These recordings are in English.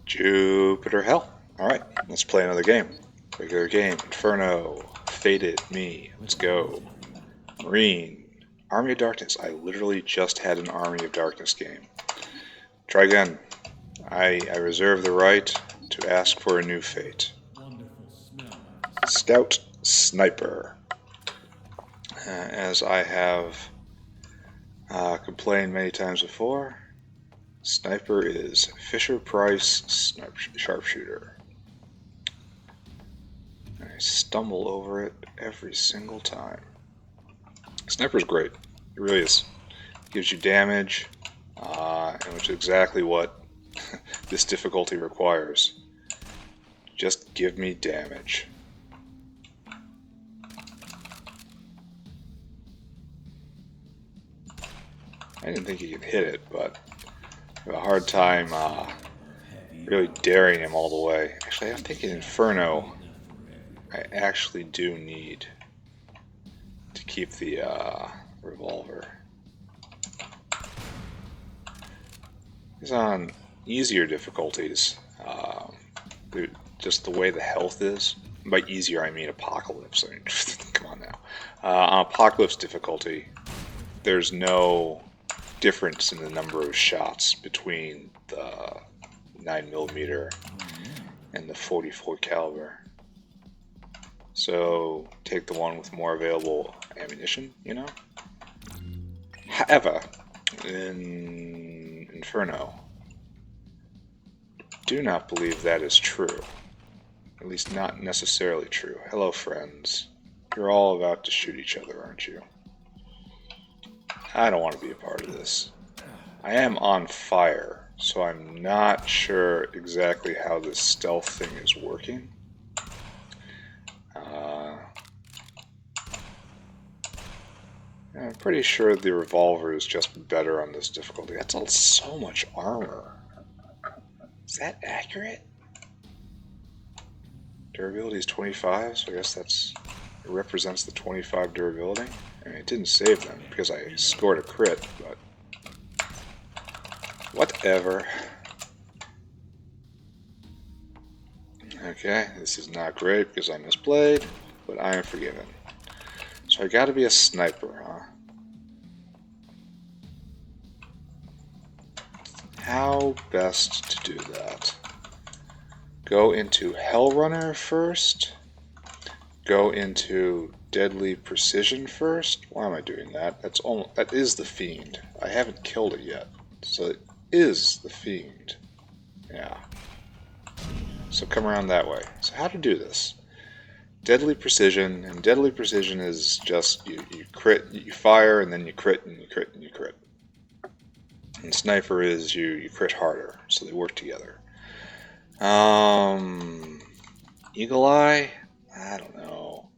Jupiter hell. Alright, let's play another game. Regular game. Inferno. Fated me. Let's go. Marine. Army of Darkness. I literally just had an Army of Darkness game. Try again. I reserve the right to ask for a new fate. Scout Sniper. As I have complained many times before, Sniper is Fisher-Price sharpshooter. I stumble over it every single time. Sniper's great. It really is. It gives you damage, and which is exactly what this difficulty requires. Just give me damage. I didn't think he could hit it, but I have a hard time really daring him all the way. Actually, I'm thinking Inferno, I actually do need to keep the revolver. He's on easier difficulties. Just the way the health is. By easier, I mean Apocalypse. I mean, come on now. On Apocalypse difficulty, there's no difference in the number of shots between the 9mm and the 44 caliber. So take the one with more available ammunition, you know? However, in Inferno, do not believe that is true. At least not necessarily true. Hello, friends. You're all about to shoot each other, aren't you? I don't want to be a part of this. I am on fire, so I'm not sure exactly how this stealth thing is working. I'm pretty sure the revolver is just better on this difficulty. That's all so much armor. Is that accurate? Durability is 25, so I guess it represents the 25 durability. I mean, it didn't save them because I scored a crit, but whatever. Okay, this is not great because I misplayed, but I am forgiven. So I gotta be a sniper, huh? How best to do that? Go into Hellrunner first? Go into Deadly Precision first? Why am I doing that? That is the Fiend. I haven't killed it yet. So it is the Fiend. Yeah. So come around that way. So how to do this? Deadly Precision, and Deadly Precision is just you crit, you fire, and then you crit, and you crit, and you crit. And Sniper is you crit harder, so they work together. Eagle Eye? I don't know.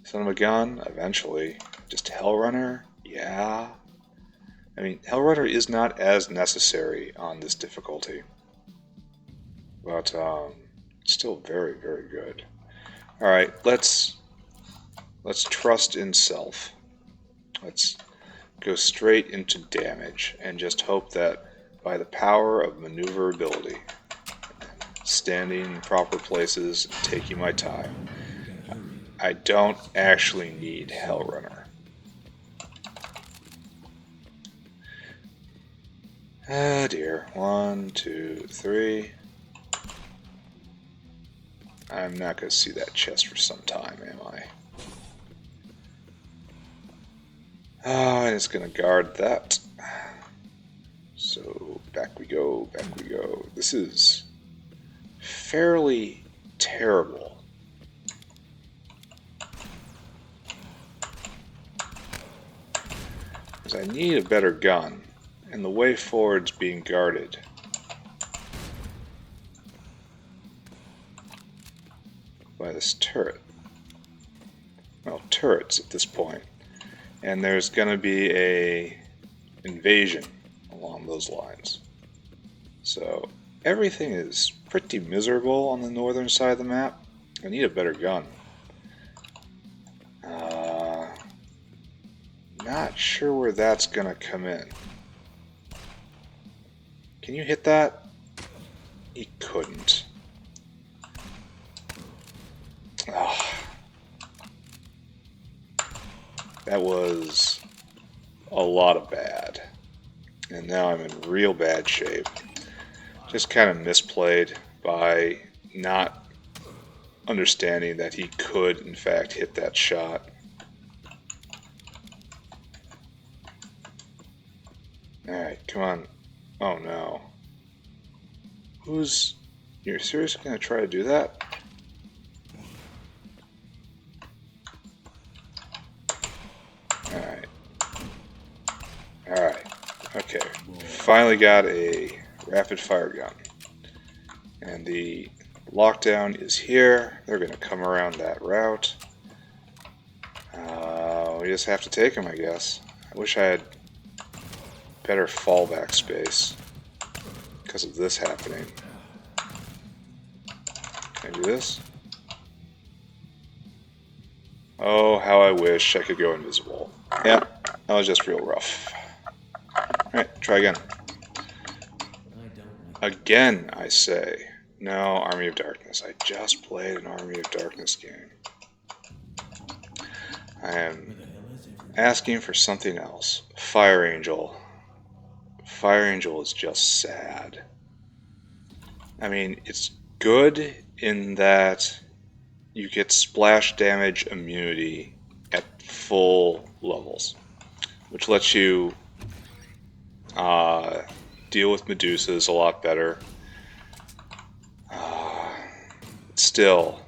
Son of a gun? Eventually. Just Hellrunner? Yeah. I mean, Hellrunner is not as necessary on this difficulty. But, it's still very, very good. Alright, let's trust in self. Let's go straight into damage and just hope that by the power of maneuverability, standing in proper places and taking my time, I don't actually need Hellrunner. Ah dear. 1, 2, 3. I'm not going to see that chest for some time, am I? Oh, and it's going to guard that. So, back we go, back we go. This is fairly terrible. Because I need a better gun, and the way forward's being guarded. By this turret. Well, turrets at this point. And there's going to be a invasion along those lines. So everything is pretty miserable on the northern side of the map. I need a better gun. Not sure where that's going to come in. Can you hit that? He couldn't. Oh, that was a lot of bad. And now I'm in real bad shape. Just kind of misplayed by not understanding that he could, in fact, hit that shot. Alright, come on. Oh no. You're seriously gonna try to do that? Alright. Alright. Okay. Finally got a rapid fire gun. And the lockdown is here. They're gonna come around that route. We just have to take them, I guess. I wish I had better fallback space because of this happening. Can I do this? Oh, how I wish I could go invisible. Yeah, that was just real rough. Alright, try again. Again, I say. No, Army of Darkness. I just played an Army of Darkness game. I am asking for something else. Fireangel. Fireangel is just sad. I mean, it's good in that you get splash damage immunity at full levels, which lets you deal with Medusas a lot better. Still,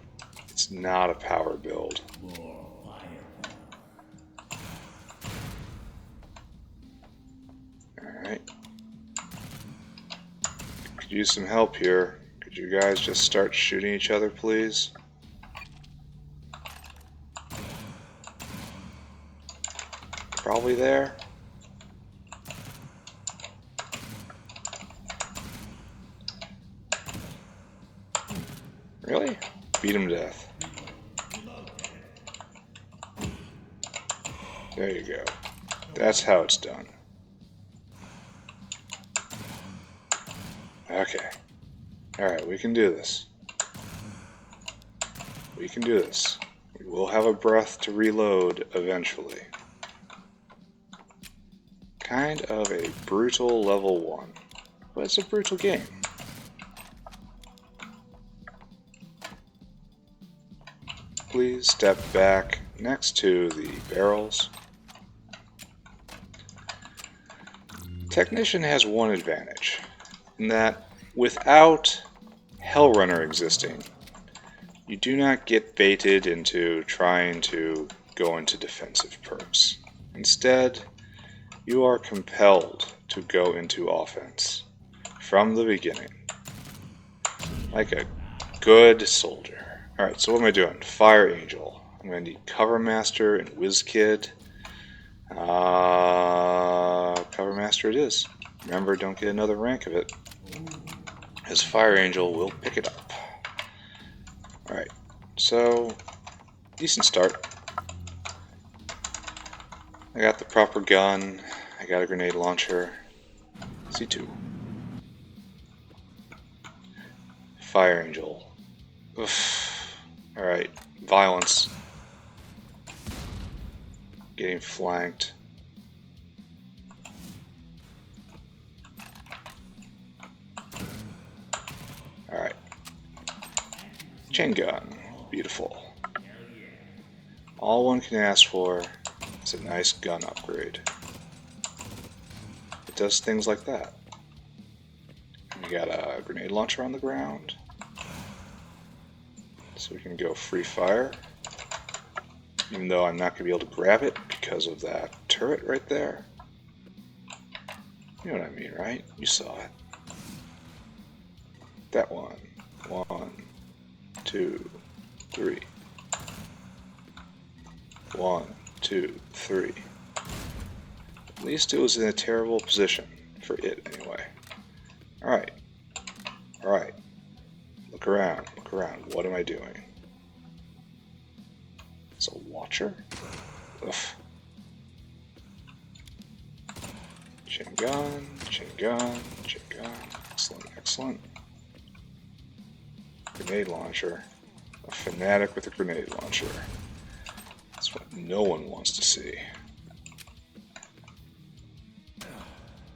it's not a power build. Alright. Could use some help here. Could you guys just start shooting each other, please? Probably there. Really? Beat him to death. There you go. That's how it's done. Okay. Alright, we can do this. We can do this. We will have a breath to reload eventually. Kind of a brutal level 1. But it's a brutal game. Please step back next to the barrels. Technician has one advantage, in that without Hellrunner existing, you do not get baited into trying to go into defensive perks. Instead, you are compelled to go into offense from the beginning, like a good soldier. Alright, so what am I doing? Fireangel. I'm going to need Cover Master and Whiz Kid. Cover Master it is. Remember, don't get another rank of it, as Fireangel will pick it up. Alright, so decent start. I got the proper gun. I got a grenade launcher. C2. Fireangel. Oof. Alright, violence. Getting flanked. Alright. Chain gun. Beautiful. All one can ask for is a nice gun upgrade. It does things like that. We got a grenade launcher on the ground. So we can go free fire. Even though I'm not going to be able to grab it because of that turret right there. You know what I mean, right? You saw it. That one. 1, 2, 3. 1, 2, 3. At least it was in a terrible position. For it, anyway. Alright. Alright. Look around. Look around. What am I doing? It's a watcher? Ugh. Chain gun, chain gun, chain gun. Excellent, excellent. Grenade launcher. A fanatic with a grenade launcher. That's what no one wants to see.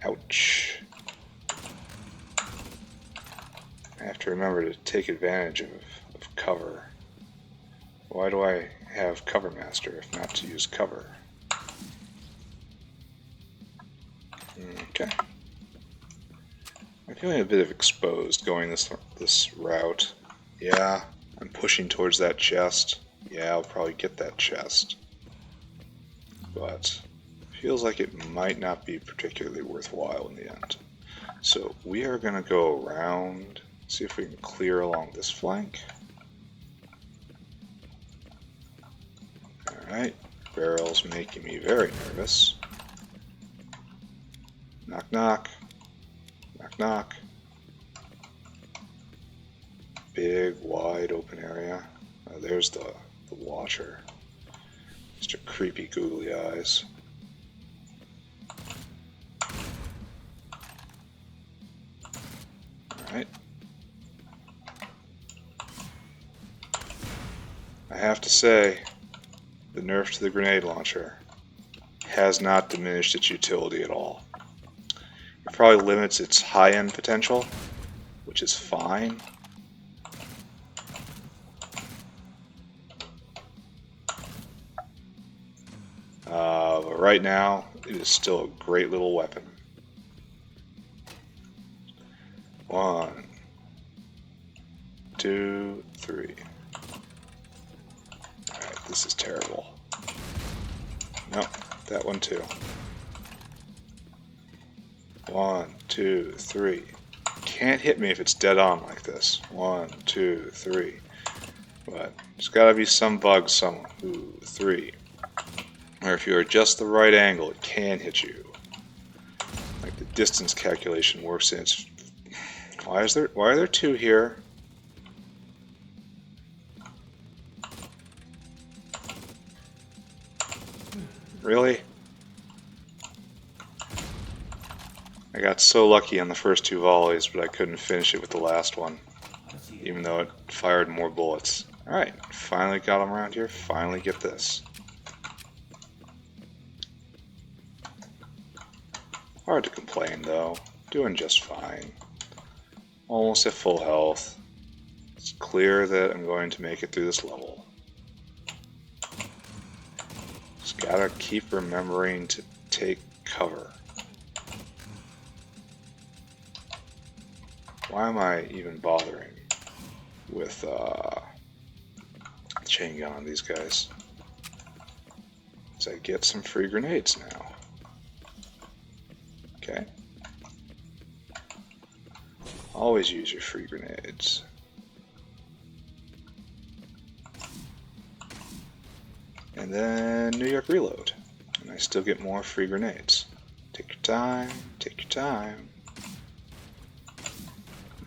Ouch. I have to remember to take advantage of cover. Why do I have Cover Master if not to use cover? Okay. I'm feeling a bit of exposed going this route. Yeah, I'm pushing towards that chest. Yeah, I'll probably get that chest. But feels like it might not be particularly worthwhile in the end. So we are going to go around, see if we can clear along this flank. Alright, barrel's making me very nervous. Knock knock. Knock knock. Big, wide open area. There's the watcher. Mr. Creepy Googly Eyes. Alright. I have to say, the nerf to the grenade launcher has not diminished its utility at all. It probably limits its high-end potential, which is fine. But right now, it is still a great little weapon. 1, 2, 3. Alright, this is terrible. Nope, that one too. 1, 2, 3. Can't hit me if it's dead on like this. 1, 2, 3. But there's gotta be some bug somewhere. 2, 3. Or if you're at just the right angle, it can hit you. Like the distance calculation works in its... Why are there two here? Really? I got so lucky on the first two volleys, but I couldn't finish it with the last one, even though it fired more bullets. Alright, finally got them around here, finally get this. Hard to complain though, doing just fine. Almost at full health. It's clear that I'm going to make it through this level. Just gotta keep remembering to take cover. Why am I even bothering with chain gun on these guys? Because I get some free grenades now. Okay. Always use your free grenades. And then New York Reload. And I still get more free grenades. Take your time, take your time.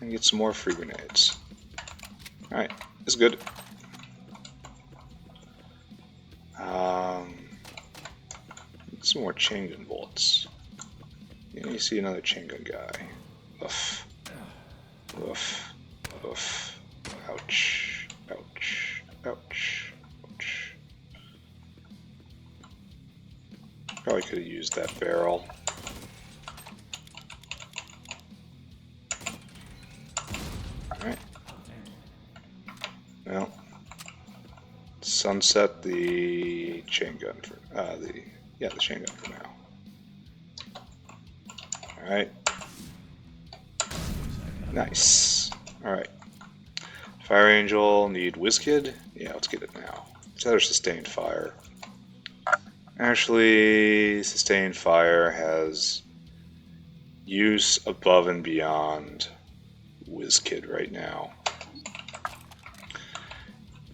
And get some more free grenades. Alright, this is good. Some more chain gun bullets. Yeah, you see another chain gun guy. Oof. Oof. Oof. Ouch. Ouch. Ouch. Ouch. Probably could have used that barrel. Alright. Well. Sunset the chain gun for the chain gun for now. Alright. Nice. Alright. Fireangel, need WizKid? Yeah, let's get it now. It's either sustained fire. Actually, sustained fire has use above and beyond WizKid right now.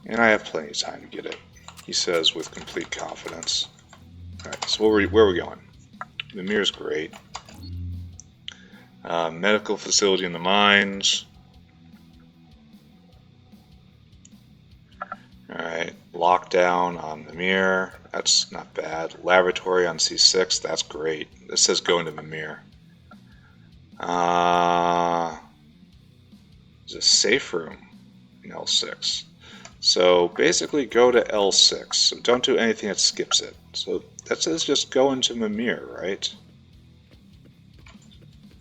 And I have plenty of time to get it, he says with complete confidence. Alright, so where are we going? The mirror's great. Medical facility in the mines. Alright, lockdown on the mirror. That's not bad. Laboratory on C6. That's great. This says go into Mimir. There's a safe room in L6. So basically go to L6. So don't do anything that skips it. So that says just go into Mimir, right?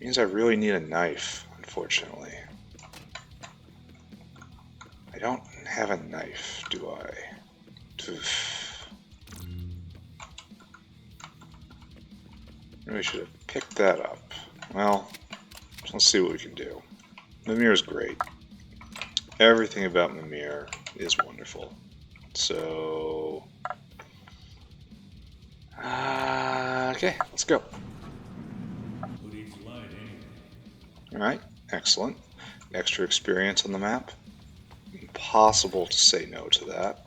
Means I really need a knife, unfortunately. I don't have a knife, do I? Oof. Maybe I should have picked that up. Well, let's see what we can do. Mimir is great. Everything about Mimir is wonderful. So... okay, let's go. Alright, excellent. Extra experience on the map. Impossible to say no to that.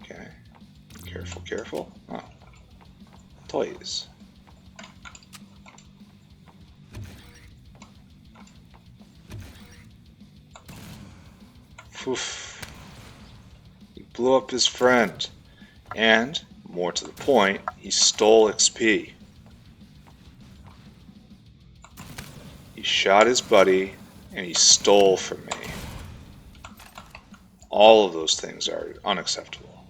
Okay. Careful, careful. Oh. Toys. Oof. He blew up his friend. And, more to the point, he stole XP. He shot his buddy, and he stole from me. All of those things are unacceptable.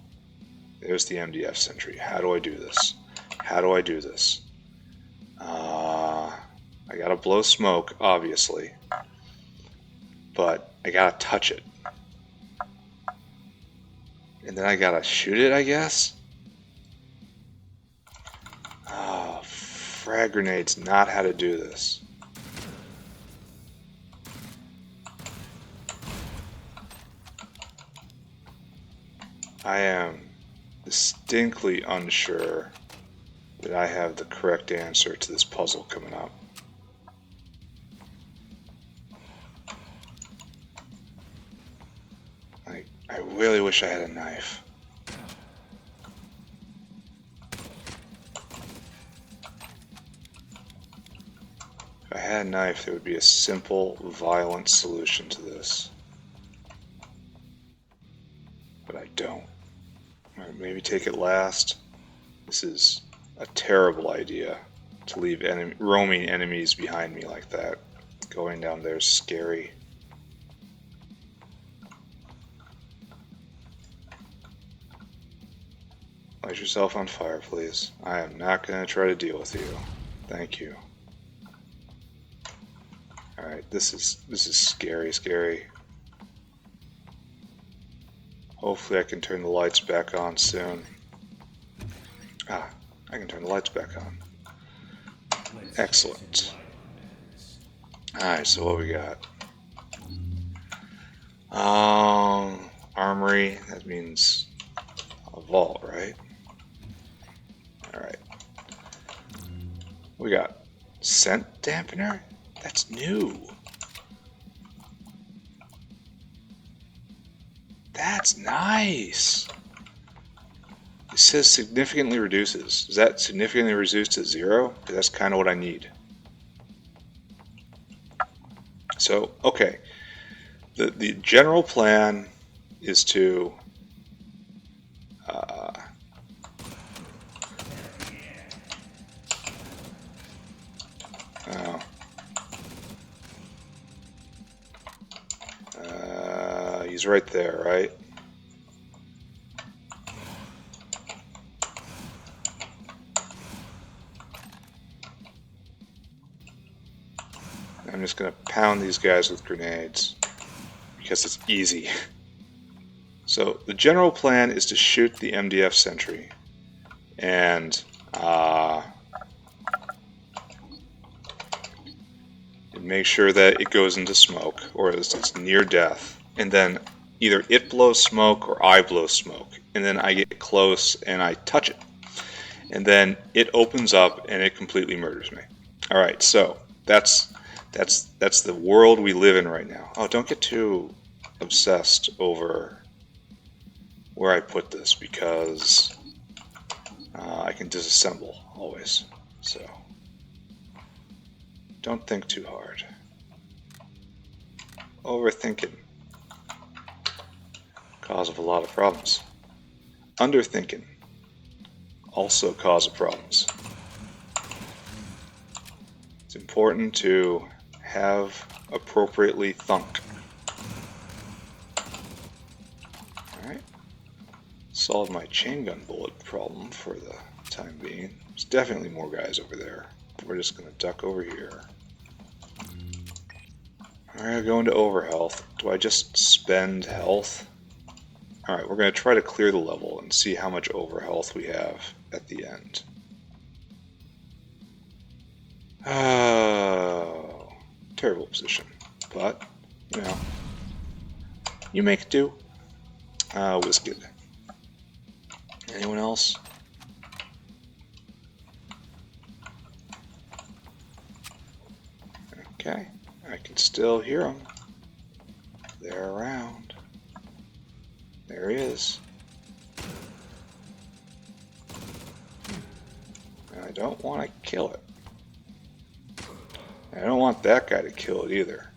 There's the MDF sentry. How do I do this? How do I do this? I gotta blow smoke, obviously. But I gotta touch it. And then I gotta shoot it, I guess? Oh, frag grenades, not how to do this. I am distinctly unsure that I have the correct answer to this puzzle coming up. I really wish I had a knife. If I had a knife, there would be a simple, violent solution to this. But I don't. Maybe take it last. This is a terrible idea to leave roaming enemies behind me like that. Going down there is scary. Light yourself on fire, please. I am not going to try to deal with you. Thank you. Alright, this is scary, scary. Hopefully I can turn the lights back on soon. Ah, I can turn the lights back on. Excellent. Alright, so what we got? Armory, that means a vault, right? Alright. We got scent dampener? That's new. That's nice. It says significantly reduces. Is that significantly reduced to 0? Because that's kind of what I need. So, okay. The general plan is to he's right there, right? I'm just going to pound these guys with grenades because it's easy. So the general plan is to shoot the MDF sentry and make sure that it goes into smoke, or it's near death, and then either it blows smoke or I blow smoke, and then I get close and I touch it, and then it opens up and it completely murders me. All right, so that's the world we live in right now. Oh, don't get too obsessed over where I put this, because I can disassemble always. So don't think too hard. Overthinking, cause of a lot of problems. Underthinking, also cause of problems. It's important to have appropriately thunk. Alright. Solved my chain gun bullet problem for the time being. There's definitely more guys over there. We're just going to duck over here. Alright, go into overhealth. Do I just spend health? Alright, we're going to try to clear the level and see how much overhealth we have at the end. Oh, terrible position. But, you know, you make it do. Whisket. Anyone else? Okay, I can still hear them. They're around. There he is. I don't want to kill it. I don't want that guy to kill it either.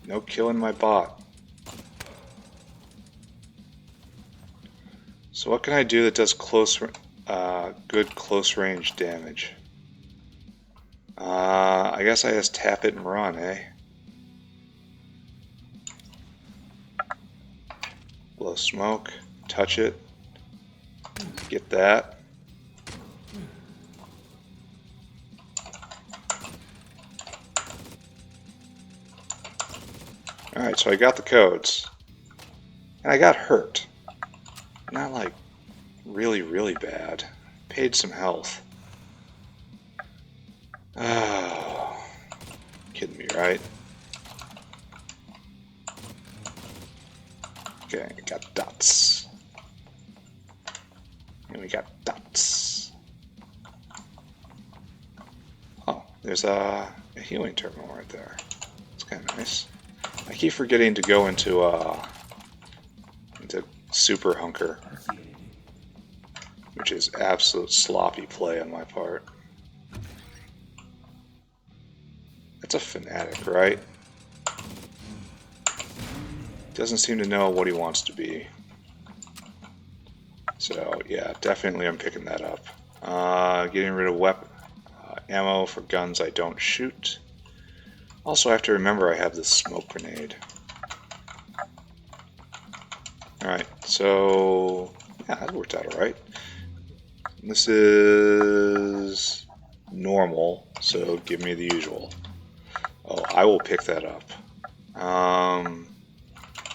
No killing my bot. So what can I do that does good close range damage? I guess I just tap it and run, eh? Blow smoke, touch it, get that. Alright, so I got the codes. And I got hurt. Not like really, really bad. Paid some health. Oh, kidding me, right? Okay, I got dots. And we got dots. Oh, there's a healing terminal right there. It's kind of nice. I keep forgetting to go into super hunker, which is absolute sloppy play on my part. That's a fanatic, right? Doesn't seem to know what he wants to be. So yeah, definitely I'm picking that up. Getting rid of ammo for guns I don't shoot. Also, I have to remember I have this smoke grenade. Alright, so yeah, that worked out alright. This is normal, so give me the usual. Oh, I will pick that up.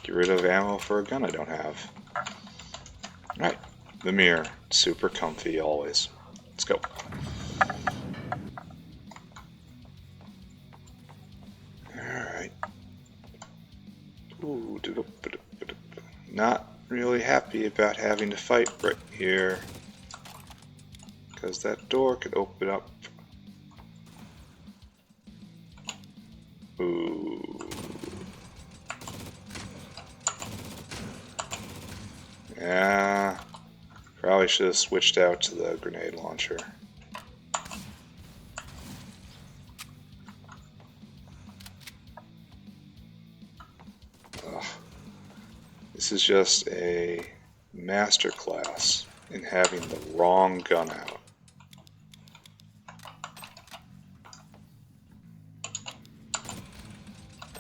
Get rid of ammo for a gun I don't have. Alright, the mirror. Super comfy always. Let's go. Alright. Ooh, not really happy about having to fight right here. Because that door could open up. Ooh. Yeah. Probably should have switched out to the grenade launcher. Ugh. This is just a masterclass in having the wrong gun out.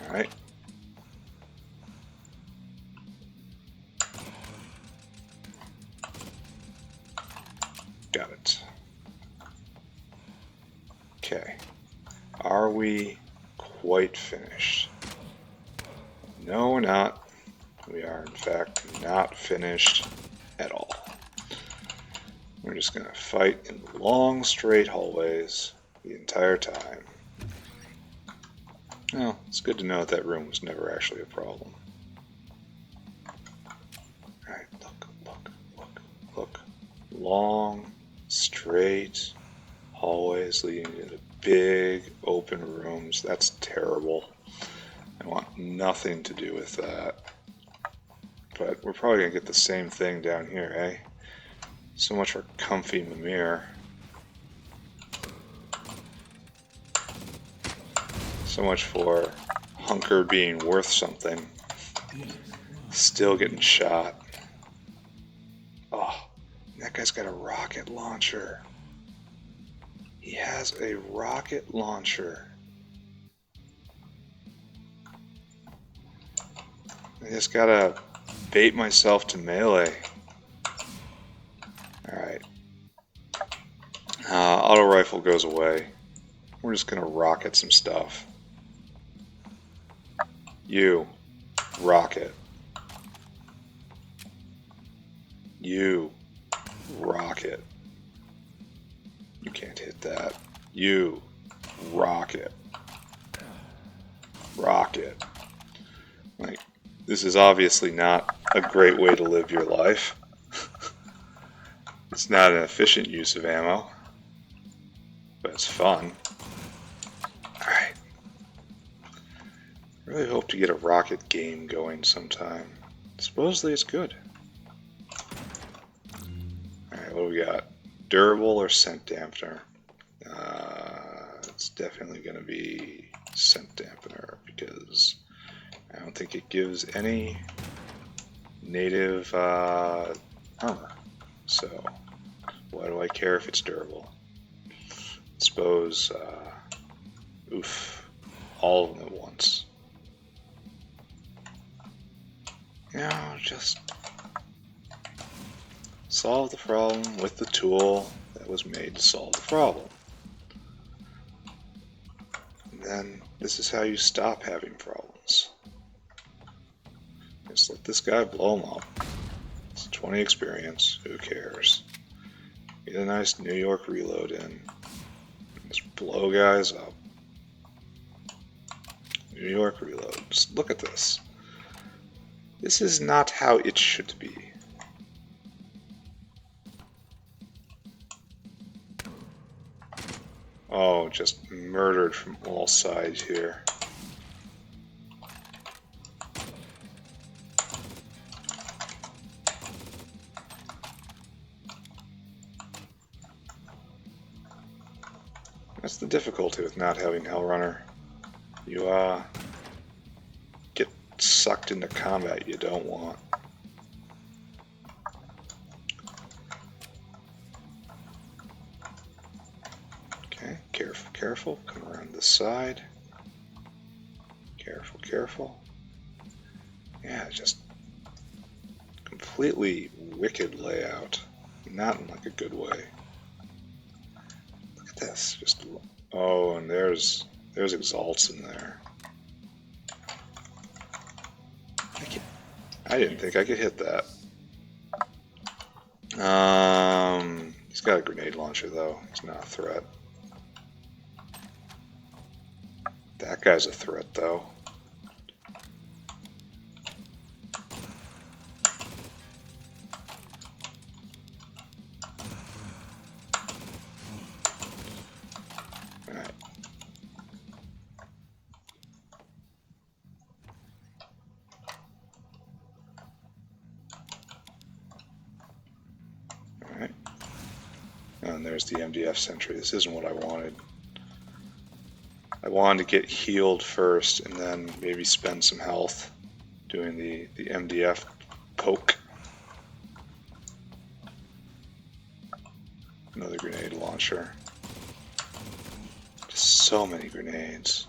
Alright. Got it. Okay. Are we quite finished? No, we're not. We are, in fact, not finished at all. We're just going to fight in long, straight hallways the entire time. Well, it's good to know that room was never actually a problem. Alright, look. Long, straight hallways leading into big, open rooms. That's terrible. I want nothing to do with that. But we're probably going to get the same thing down here, eh? So much for comfy Mimir. So much for hunker being worth something. Still getting shot. Oh, that guy's got a rocket launcher. He has a rocket launcher. I just gotta bait myself to melee. Alright. Auto rifle goes away. We're just gonna rocket some stuff. You. Rocket. You. Rocket. You can't hit that. You. Rocket. Rocket. Like, this is obviously not a great way to live your life. It's not an efficient use of ammo, but it's fun. Alright. Really hope to get a rocket game going sometime. Supposedly it's good. Alright, what do we got? Durable or scent dampener? It's definitely going to be scent dampener because I don't think it gives any native armor. So why do I care if it's durable? I suppose, oof, all of them at once. No, just solve the problem with the tool that was made to solve the problem. And then this is how you stop having problems. Just let this guy blow them up. It's 20 experience, who cares? Get a nice New York reload in. Just blow guys up. New York reload. Just look at this. This is not how it should be. Oh, just murdered from all sides here. That's the difficulty with not having Hellrunner. You, get sucked into combat you don't want. Okay, careful, careful. Come around this side. Careful, careful. Yeah, just completely wicked layout. Not in like a good way. Look at this. Just oh, and there's exalts in there. I didn't think I could hit that. He's got a grenade launcher though. He's not a threat. That guy's a threat though. Alright. Alright. And there's the MDF sentry. This isn't what I wanted. I wanted to get healed first and then maybe spend some health doing the MDF poke. Another grenade launcher. Just so many grenades.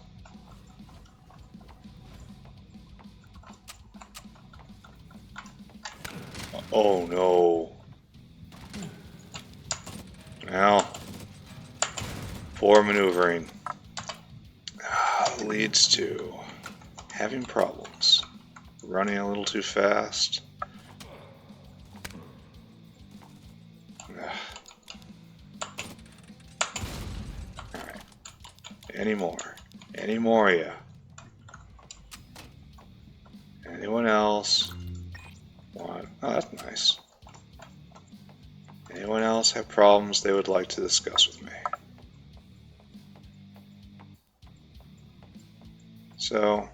Oh no. Now, poor maneuvering leads to having problems. Running a little too fast. Alright. Any more? Any more, yeah. Anyone else want? Oh, that's nice. Anyone else have problems they would like to discuss with me? So,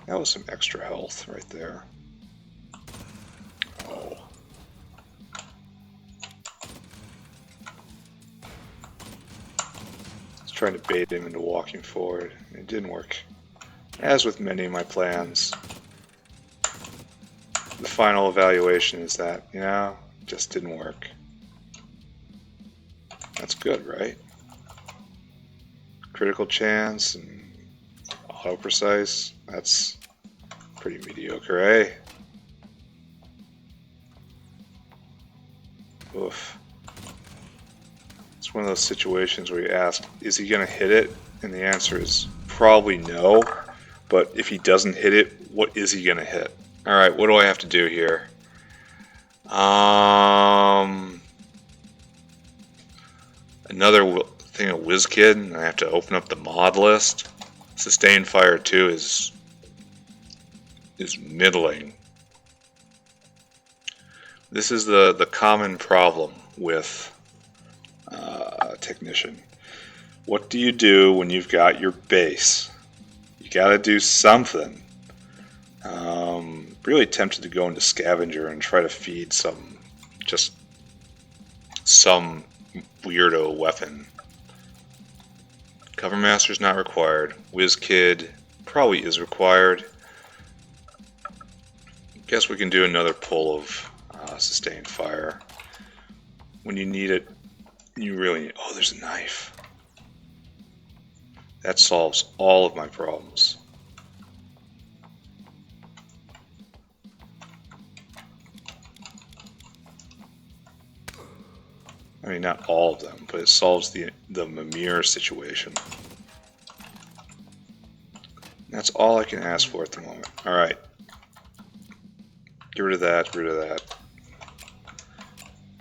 that was some extra health right there. Oh. I was trying to bait him into walking forward. It didn't work. As with many of my plans, the final evaluation is that, you know, it just didn't work. That's good, right? Critical chance and auto precise, that's pretty mediocre, eh? Oof. It's one of those situations where you ask, is he going to hit it? And the answer is probably no. But if he doesn't hit it, what is he going to hit? Alright, what do I have to do here? Another thing of WizKid, and I have to open up the mod list. Sustained Fire 2 is middling. This is the common problem with Technician. What do you do when you've got your base? You got to do something. Really tempted to go into Scavenger and try to feed some weirdo weapon. Cover Master's not required. WizKid probably is required. Guess we can do another pull of Sustained Fire. When you need it, you really need... Oh, there's a knife. That solves all of my problems. I mean, not all of them, but it solves the Mimir situation. That's all I can ask for at the moment. Alright. Get rid of that, get rid of that.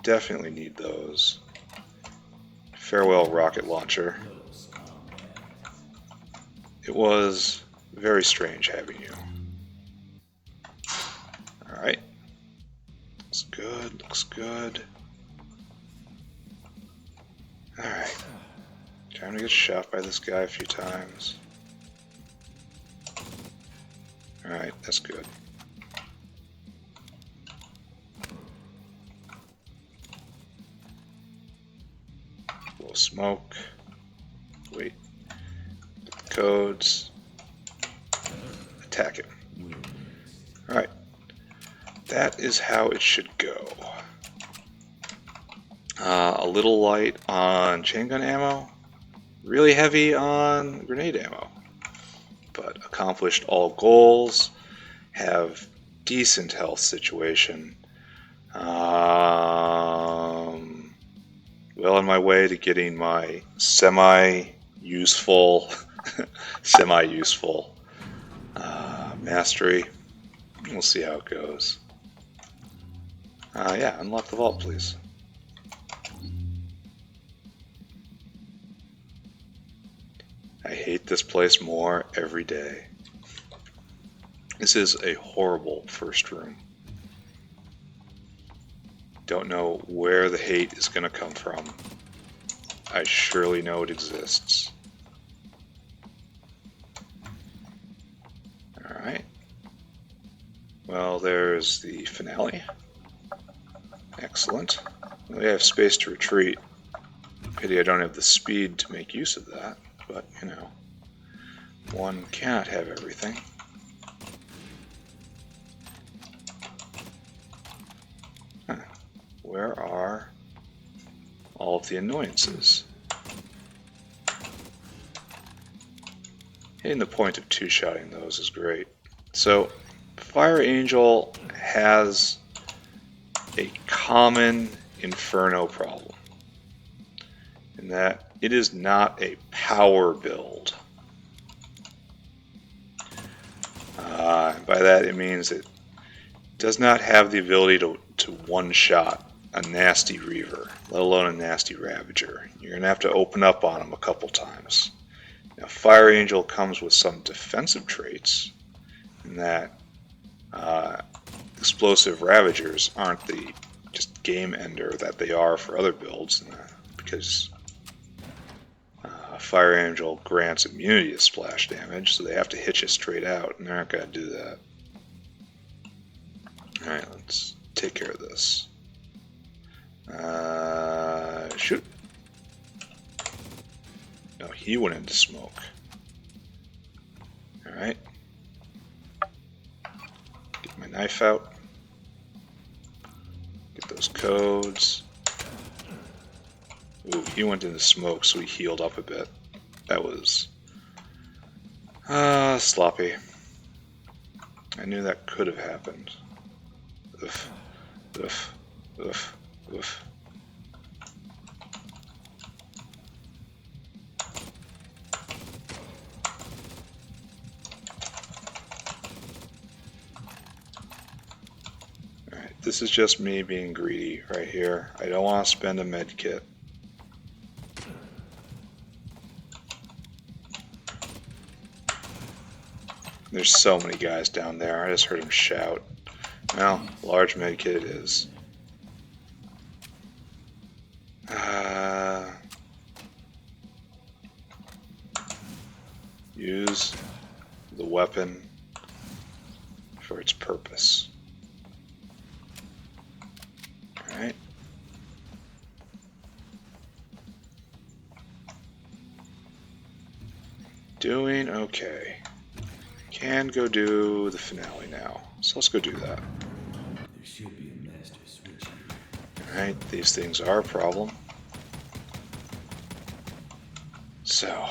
Definitely need those. Farewell rocket launcher. It was very strange having you. Alright. Looks good, looks good. Alright. Time to get shot by this guy a few times. Alright, that's good. Blow smoke. Wait. Codes. Attack him. Alright. That is how it should go. A little light on chain gun ammo. Really heavy on grenade ammo. But accomplished all goals. Have decent health situation. Well on my way to getting my semi-useful mastery. We'll see how it goes. Yeah, unlock the vault, please. I hate this place more every day. This is a horrible first room. Don't know where the hate is going to come from. I surely know it exists. Alright. Well, there's the finale. Excellent. We have space to retreat. Pity I don't have the speed to make use of that, but, you know, one cannot have everything. Huh. Where are all of the annoyances? Hitting the point of two-shotting those is great. So, Fireangel has a common Inferno problem, in that it is not a power build. By that it means it does not have the ability to one-shot a nasty Reaver, let alone a nasty Ravager. You're going to have to open up on him a couple times. Now, Fireangel comes with some defensive traits, in that explosive Ravagers aren't the just game ender that they are for other builds, because Fireangel grants immunity to splash damage, so they have to hit you straight out, and they're not going to do that. Alright, let's take care of this. Shoot. No, he went into smoke. Alright. Get my knife out. Get those codes. Ooh, he went into smoke, so he healed up a bit. That was sloppy. I knew that could have happened. Oof. Oof. Oof. Oof. Alright, this is just me being greedy right here. I don't want to spend a med kit. There's so many guys down there. I just heard him shout. Well, large med kit it is. Use the weapon for its purpose. Alright. Doing okay. Can go do the finale now. So let's go do that. There should be a master switch here. Alright, these things are a problem. So,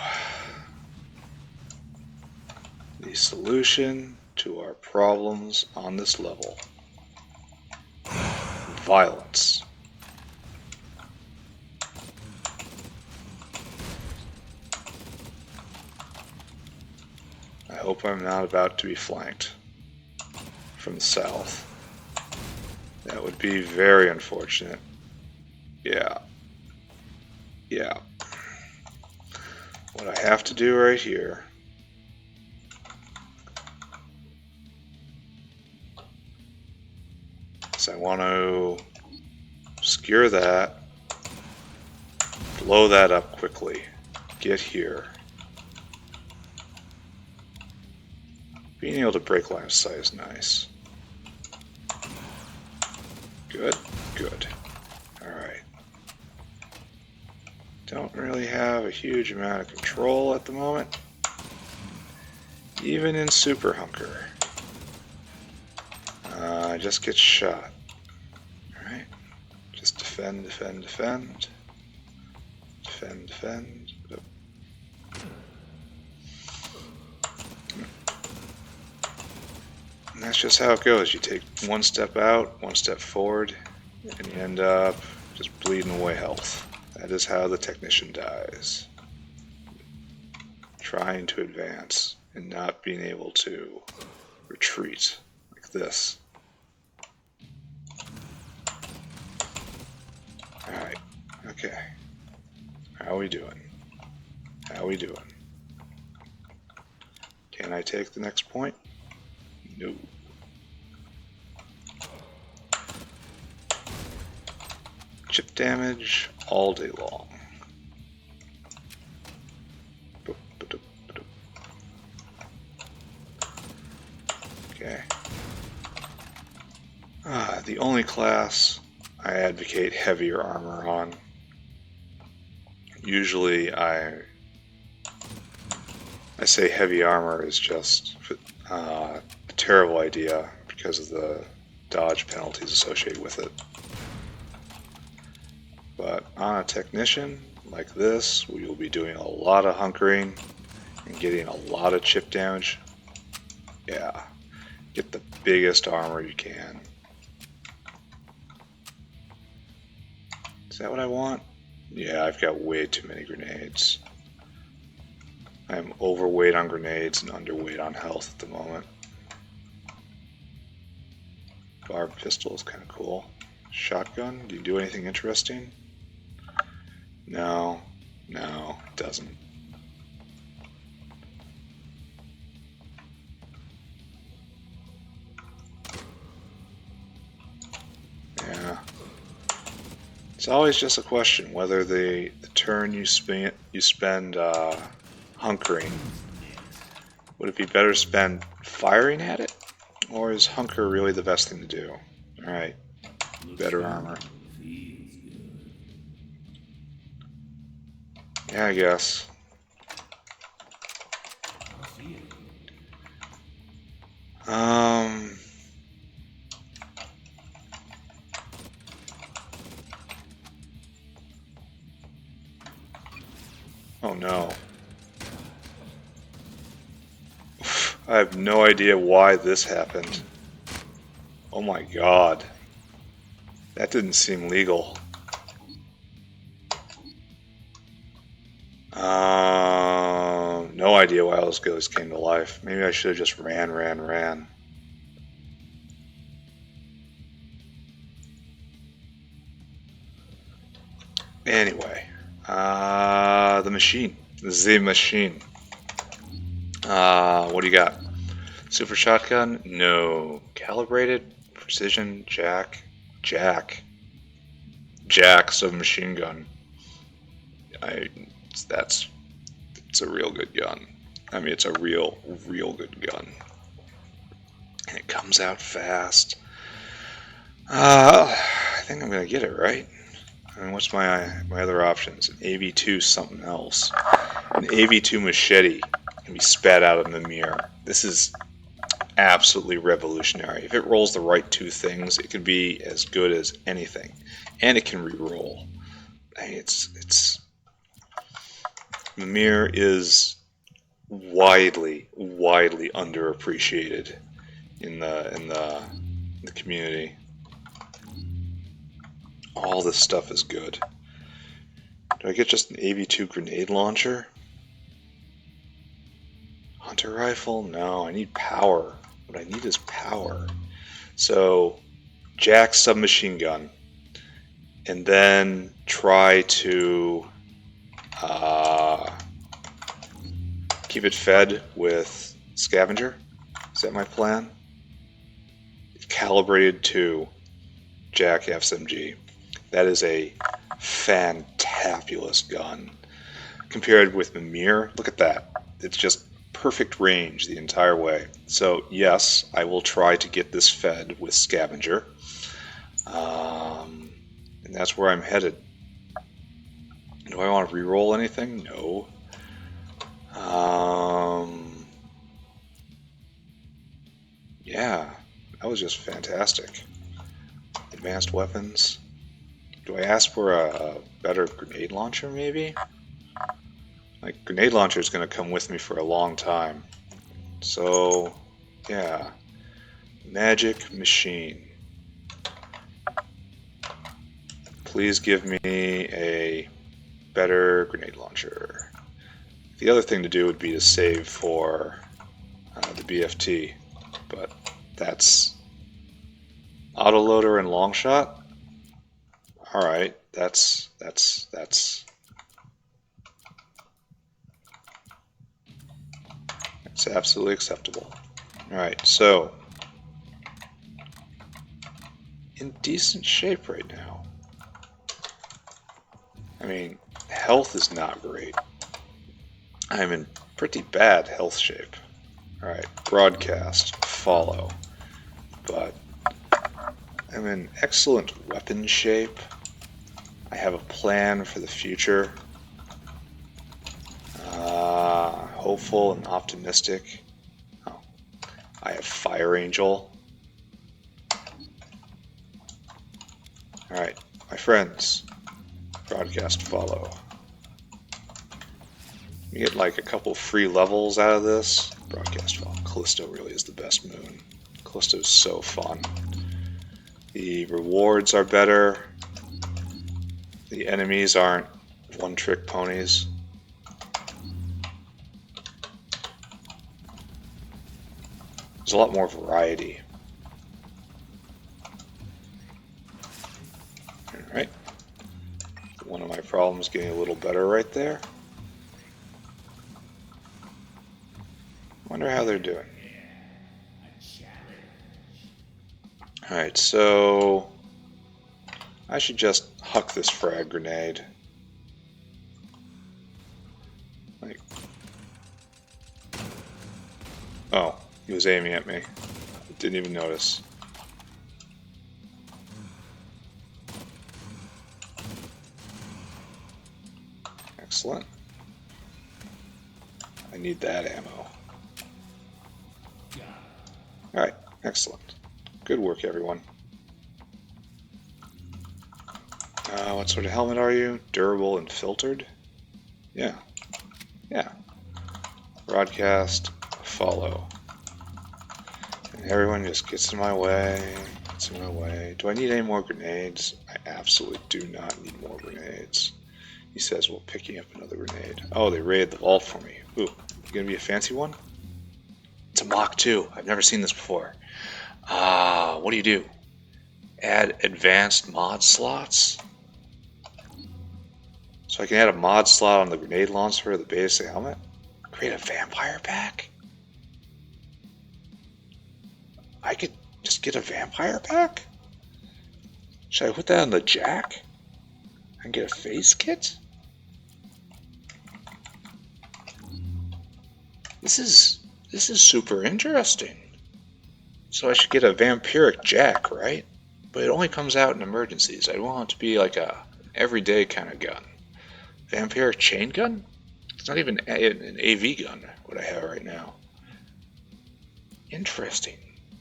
the solution to our problems on this level: violence. I hope I'm not about to be flanked from the south. That would be very unfortunate. Yeah. Yeah. What I have to do right here is I want to obscure that, blow that up quickly, get here. Being able to break line of sight is nice. Good, good. Alright. Don't really have a huge amount of control at the moment. Even in Super Hunker. I just get shot. Alright. Just defend, defend, defend. Defend, defend. Oh. And that's just how it goes. You take one step out, one step forward, and you end up just bleeding away health. That is how the technician dies. Trying to advance and not being able to retreat like this. Alright, okay. How are we doing? How are we doing? Can I take the next point? No. Chip damage all day long. Okay. The only class I advocate heavier armor on. Usually I say heavy armor is just a terrible idea because of the dodge penalties associated with it. But on a technician like this, we will be doing a lot of hunkering and getting a lot of chip damage. Yeah, get the biggest armor you can. Is that what I want? Yeah, I've got way too many grenades. I'm overweight on grenades and underweight on health at the moment. Barb pistol is kind of cool. Shotgun, do you do anything interesting? No, no, it doesn't. Yeah. It's always just a question whether the turn you spend hunkering, would it be better spent firing at it, or is hunker really the best thing to do? Alright, better armor. Yeah, I guess. Oh no. I have no idea why this happened. Oh my god. That didn't seem legal. No idea why all those ghosts came to life. Maybe I should have just ran. Anyway, the machine. The machine. What do you got? Super shotgun? No. Calibrated? Precision? Jack? Submachine gun. It's a real good gun. I mean, it's a real good gun. And it comes out fast. I think I'm gonna get it, right? I mean, what's my other options? An AV2 something else. An AV2 machete can be spat out in the mirror. This is absolutely revolutionary. If it rolls the right two things, it can be as good as anything. And it can re-roll. I mean, Mimir is widely underappreciated in the community. All this stuff is good. Do I get just an AV2 grenade launcher? Hunter rifle? No, I need power. What I need is power. So, Jack's submachine gun, and then try to keep it fed with scavenger. Is that my plan? Calibrated to Jack SMG. That is a fantabulous gun. Compared with Mimir, look at that. It's just perfect range the entire way. So yes, I will try to get this fed with scavenger. And that's where I'm headed. Do I want to re-roll anything? No. Yeah, that was just fantastic. Advanced weapons. Do I ask for a better grenade launcher, maybe? Like, grenade launcher is going to come with me for a long time. So, yeah. Magic machine. Please give me a better grenade launcher. The other thing to do would be to save for the BFT, but that's autoloader and long shot. All right, that's absolutely acceptable. All right, so in decent shape right now. I mean, health is not great. I'm in pretty bad health shape. Alright, broadcast, follow. But I'm in excellent weapon shape. I have a plan for the future. Hopeful and optimistic. Oh, I have Fireangel. Alright, my friends. Broadcast, follow. You get like a couple free levels out of this. Broadcast follow. Callisto really is the best moon. Callisto's so fun. The rewards are better. The enemies aren't one-trick ponies. There's a lot more variety. Alright. One of my problems getting a little better right there. Wonder how they're doing. Alright, so I should just huck this frag grenade. Like, oh, he was aiming at me. Didn't even notice. Excellent. I need that ammo. Alright, excellent. Good work, everyone. What sort of helmet are you? Durable and filtered? Yeah. Yeah. Broadcast, follow. Everyone just gets in my way. Gets in my way. Do I need any more grenades? I absolutely do not need more grenades. He says while picking up another grenade. Oh, they raided the vault for me. Ooh, gonna be a fancy one? It's a Mach 2. I've never seen this before. What do you do? Add advanced mod slots? So I can add a mod slot on the grenade launcher or the basic helmet? Create a vampire pack? I could just get a vampire pack? Should I put that on the jack? And get a face kit? This is super interesting. So I should get a vampiric jack, right? But it only comes out in emergencies. I want it to be like a everyday kind of gun. Vampiric chain gun? It's not even an AV gun, what I have right now. Interesting.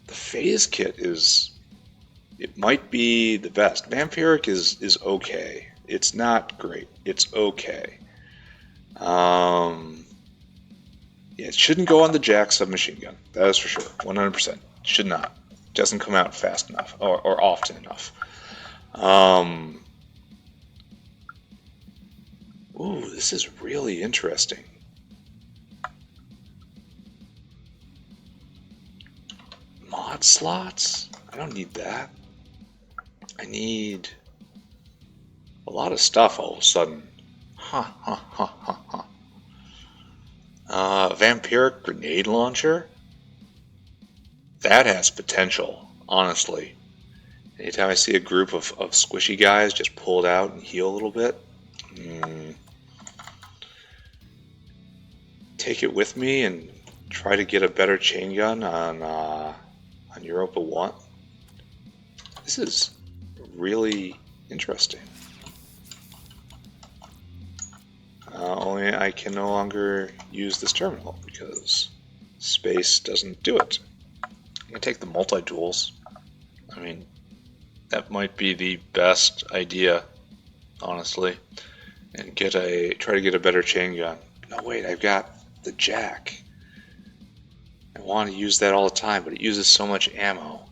The phase kit it might be the best. Vampiric is okay. It's not great. It's okay. Yeah, it shouldn't go on the jack submachine gun. That is for sure. 100%. Should not. Doesn't come out fast enough or often enough. Ooh, this is really interesting. Mod slots? I don't need that. I need a lot of stuff all of a sudden. Vampiric grenade launcher? That has potential, honestly. Anytime I see a group of squishy guys, just pull it out and heal a little bit. Take it with me and try to get a better chain gun on Europa 1. This is really interesting. Only I can no longer use this terminal because space doesn't do it. I'm going to take the multi-tools. I mean, that might be the best idea, honestly. And try to get a better chain gun. No, wait, I've got the jack. I want to use that all the time, but it uses so much ammo.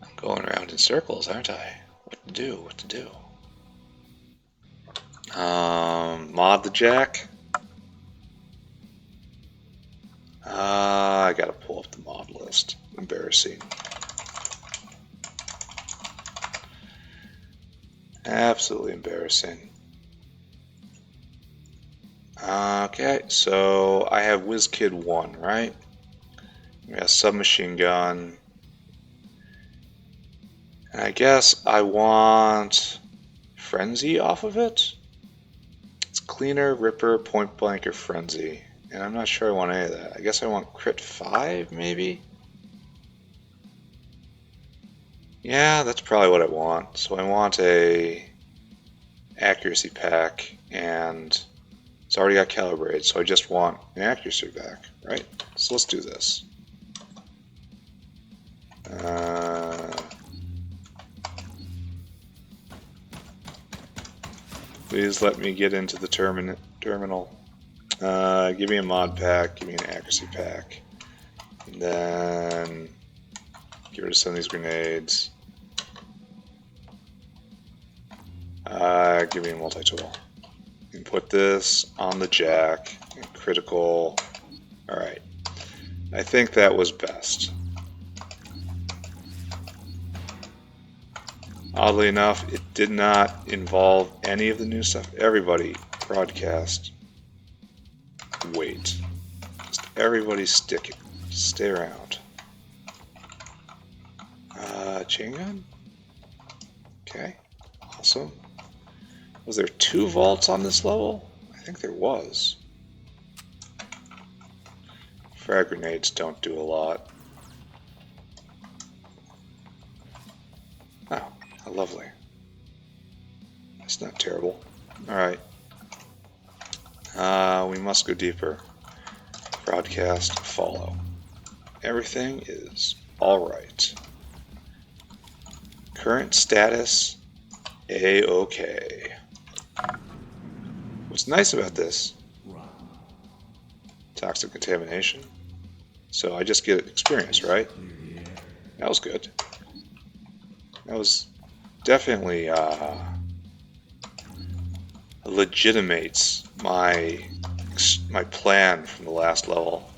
I'm going around in circles, aren't I? What to do? What to do? Mod the jack. I gotta pull up the mod list. Embarrassing. Absolutely embarrassing. Okay, so I have WizKid 1, right? We got submachine gun. And I guess I want Frenzy off of it? It's Cleaner, Ripper, Point Blank, or Frenzy. And I'm not sure I want any of that. I guess I want Crit 5, maybe? Yeah, that's probably what I want. So I want a accuracy pack, and it's already got calibrated, so I just want an accuracy pack, right? So let's do this. Please let me get into the terminal. Give me a mod pack, give me an accuracy pack, and then get rid of some of these grenades. Give me a multi-tool. And put this on the jack, and critical. Alright. I think that was best. Oddly enough, it did not involve any of the new stuff. Everybody, broadcast. Wait. Just everybody stay around. Chain gun? Okay, awesome. Was there 2 vaults on this level? I think there was. Frag grenades don't do a lot. Oh, how lovely. That's not terrible. Alright. We must go deeper. Broadcast, follow. Everything is alright. Current status, A-OK. What's nice about this? Toxic contamination. So I just get experience, right? Clear the air. That was good. That was definitely legitimates my plan from the last level.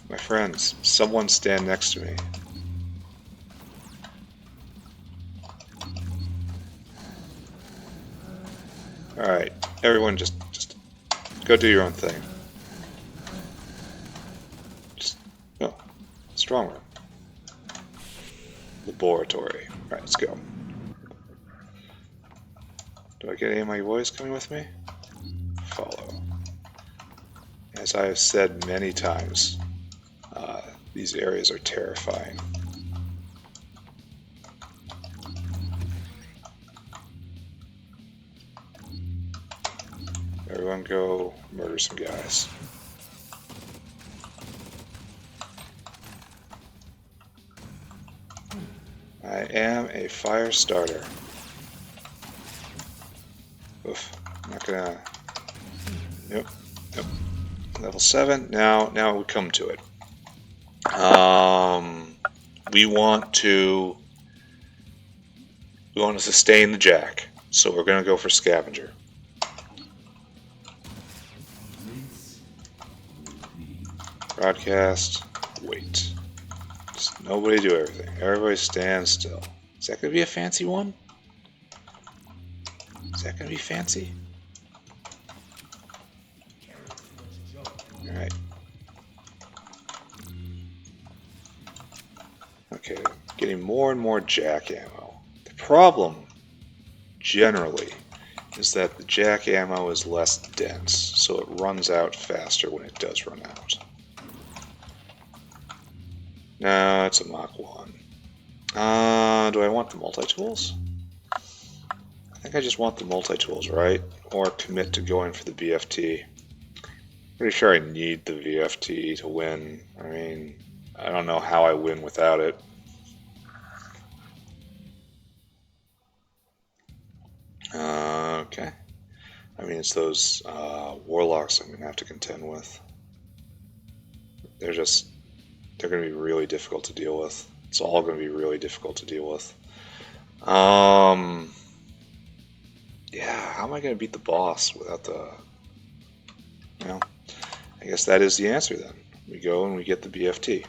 My friends, someone stand next to me. Alright, everyone just go do your own thing. Just, oh, strong room. Laboratory. Alright, let's go. Do I get any of my boys coming with me? Follow. As I have said many times, these areas are terrifying. Everyone go murder some guys. I am a fire starter. Oof. I'm not gonna... Nope. Nope. Level 7. Now we come to it. We want to sustain the jack, so we're gonna go for scavenger. Rinse. Repeat. Broadcast. Wait. Just nobody do everything. Everybody stand still. Is that gonna be a fancy one? Is that gonna be fancy? Alright. Okay, getting more and more jack ammo. The problem, generally, is that the jack ammo is less dense, so it runs out faster when it does run out. No, it's a Mach 1. Do I want the multi-tools? I think I just want the multi-tools, right? Or commit to going for the BFT. Pretty sure I need the VFT to win. I mean, I don't know how I win without it. Okay. I mean, it's those warlocks I'm going to have to contend with. They're going to be really difficult to deal with. It's all going to be really difficult to deal with. Yeah, how am I going to beat the boss without the... Well, I guess that is the answer then. We go and we get the BFT.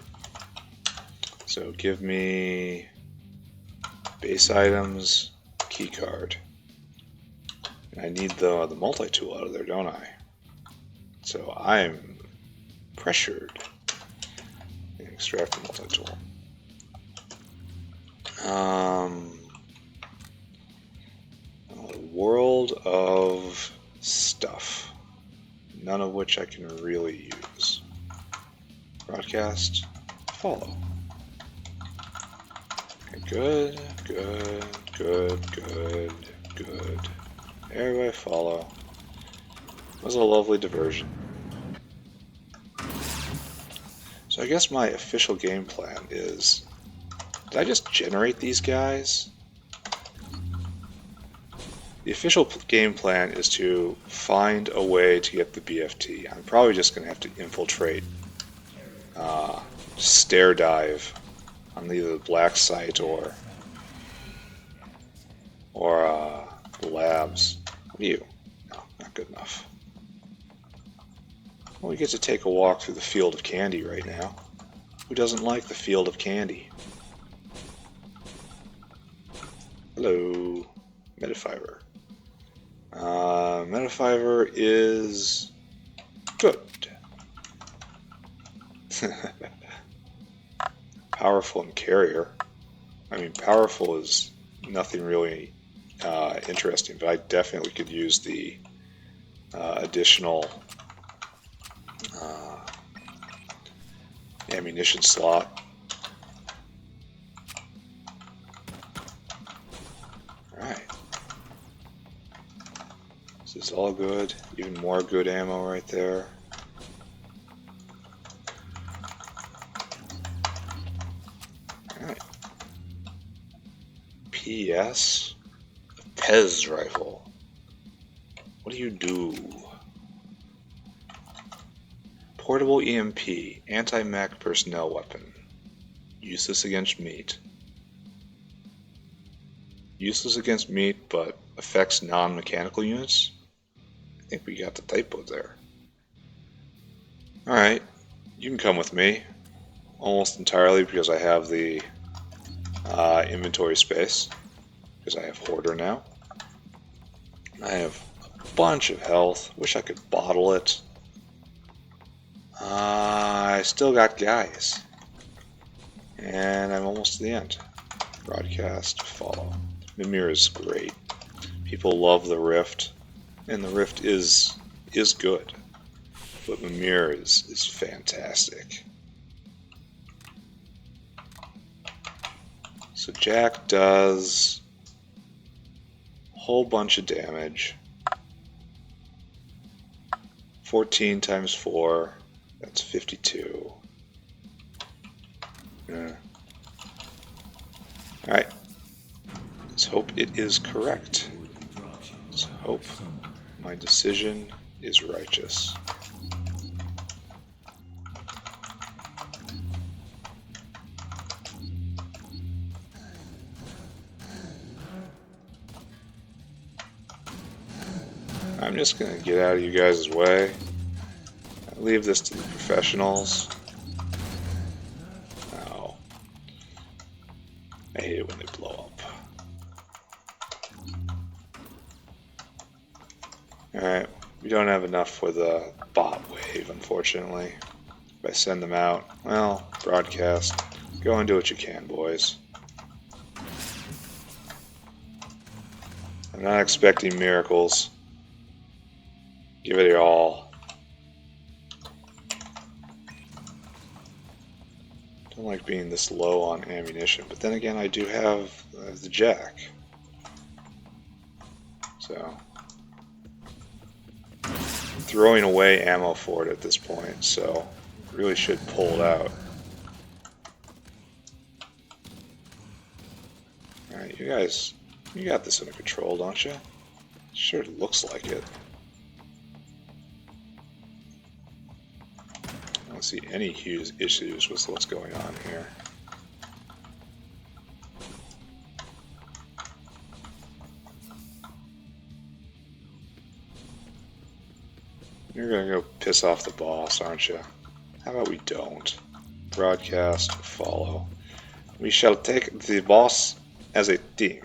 So give me base items, key card. And I need the multi-tool out of there, don't I? So I'm pressured. Extract the multi-tool. A world of stuff, none of which I can really use. Broadcast, follow. Okay, good, good, good, good, good. Everybody follow. That was a lovely diversion. So I guess my official game plan is, did I just generate these guys? The official game plan is to find a way to get the BFT. I'm probably just going to have to infiltrate, stair dive on either the black site or the labs. What are you? No, not good enough. Well, we get to take a walk through the field of candy right now. Who doesn't like the field of candy? Hello, Metafiber. Metafiber is good. Powerful and carrier. I mean, powerful is nothing really interesting, but I definitely could use the additional ammunition slot. Alright. This is all good. Even more good ammo right there. Alright. PS? Pez rifle. What do you do? Portable EMP, anti-mech personnel weapon. Useless against meat. Useless against meat, but affects non-mechanical units? I think we got the typo there. Alright, you can come with me. Almost entirely because I have the inventory space. Because I have Hoarder now. I have a bunch of health. Wish I could bottle it. I still got guys. And I'm almost to the end. Broadcast, follow. Mimir is great. People love the Rift. And the Rift is good. But Mimir is fantastic. So Jack does a whole bunch of damage. 14 times 4, that's 52. Alright. Let's hope it is correct. Let's hope my decision is righteous. I'm just gonna get out of you guys' way. I leave this to the professionals. Oh. I hate it when they blow up. Alright, we don't have enough for the bot wave, unfortunately. If I send them out, well, broadcast. Go and do what you can, boys. I'm not expecting miracles. Give it your all. Don't like being this low on ammunition, but then again, I do have the Jack. So, I'm throwing away ammo for it at this point, so really should pull it out. Alright, you guys, you got this under control, don't you? Sure looks like it. I don't see any huge issues with what's going on here. You're gonna go piss off the boss, aren't you? How about we don't? Broadcast, follow. We shall take the boss as a team.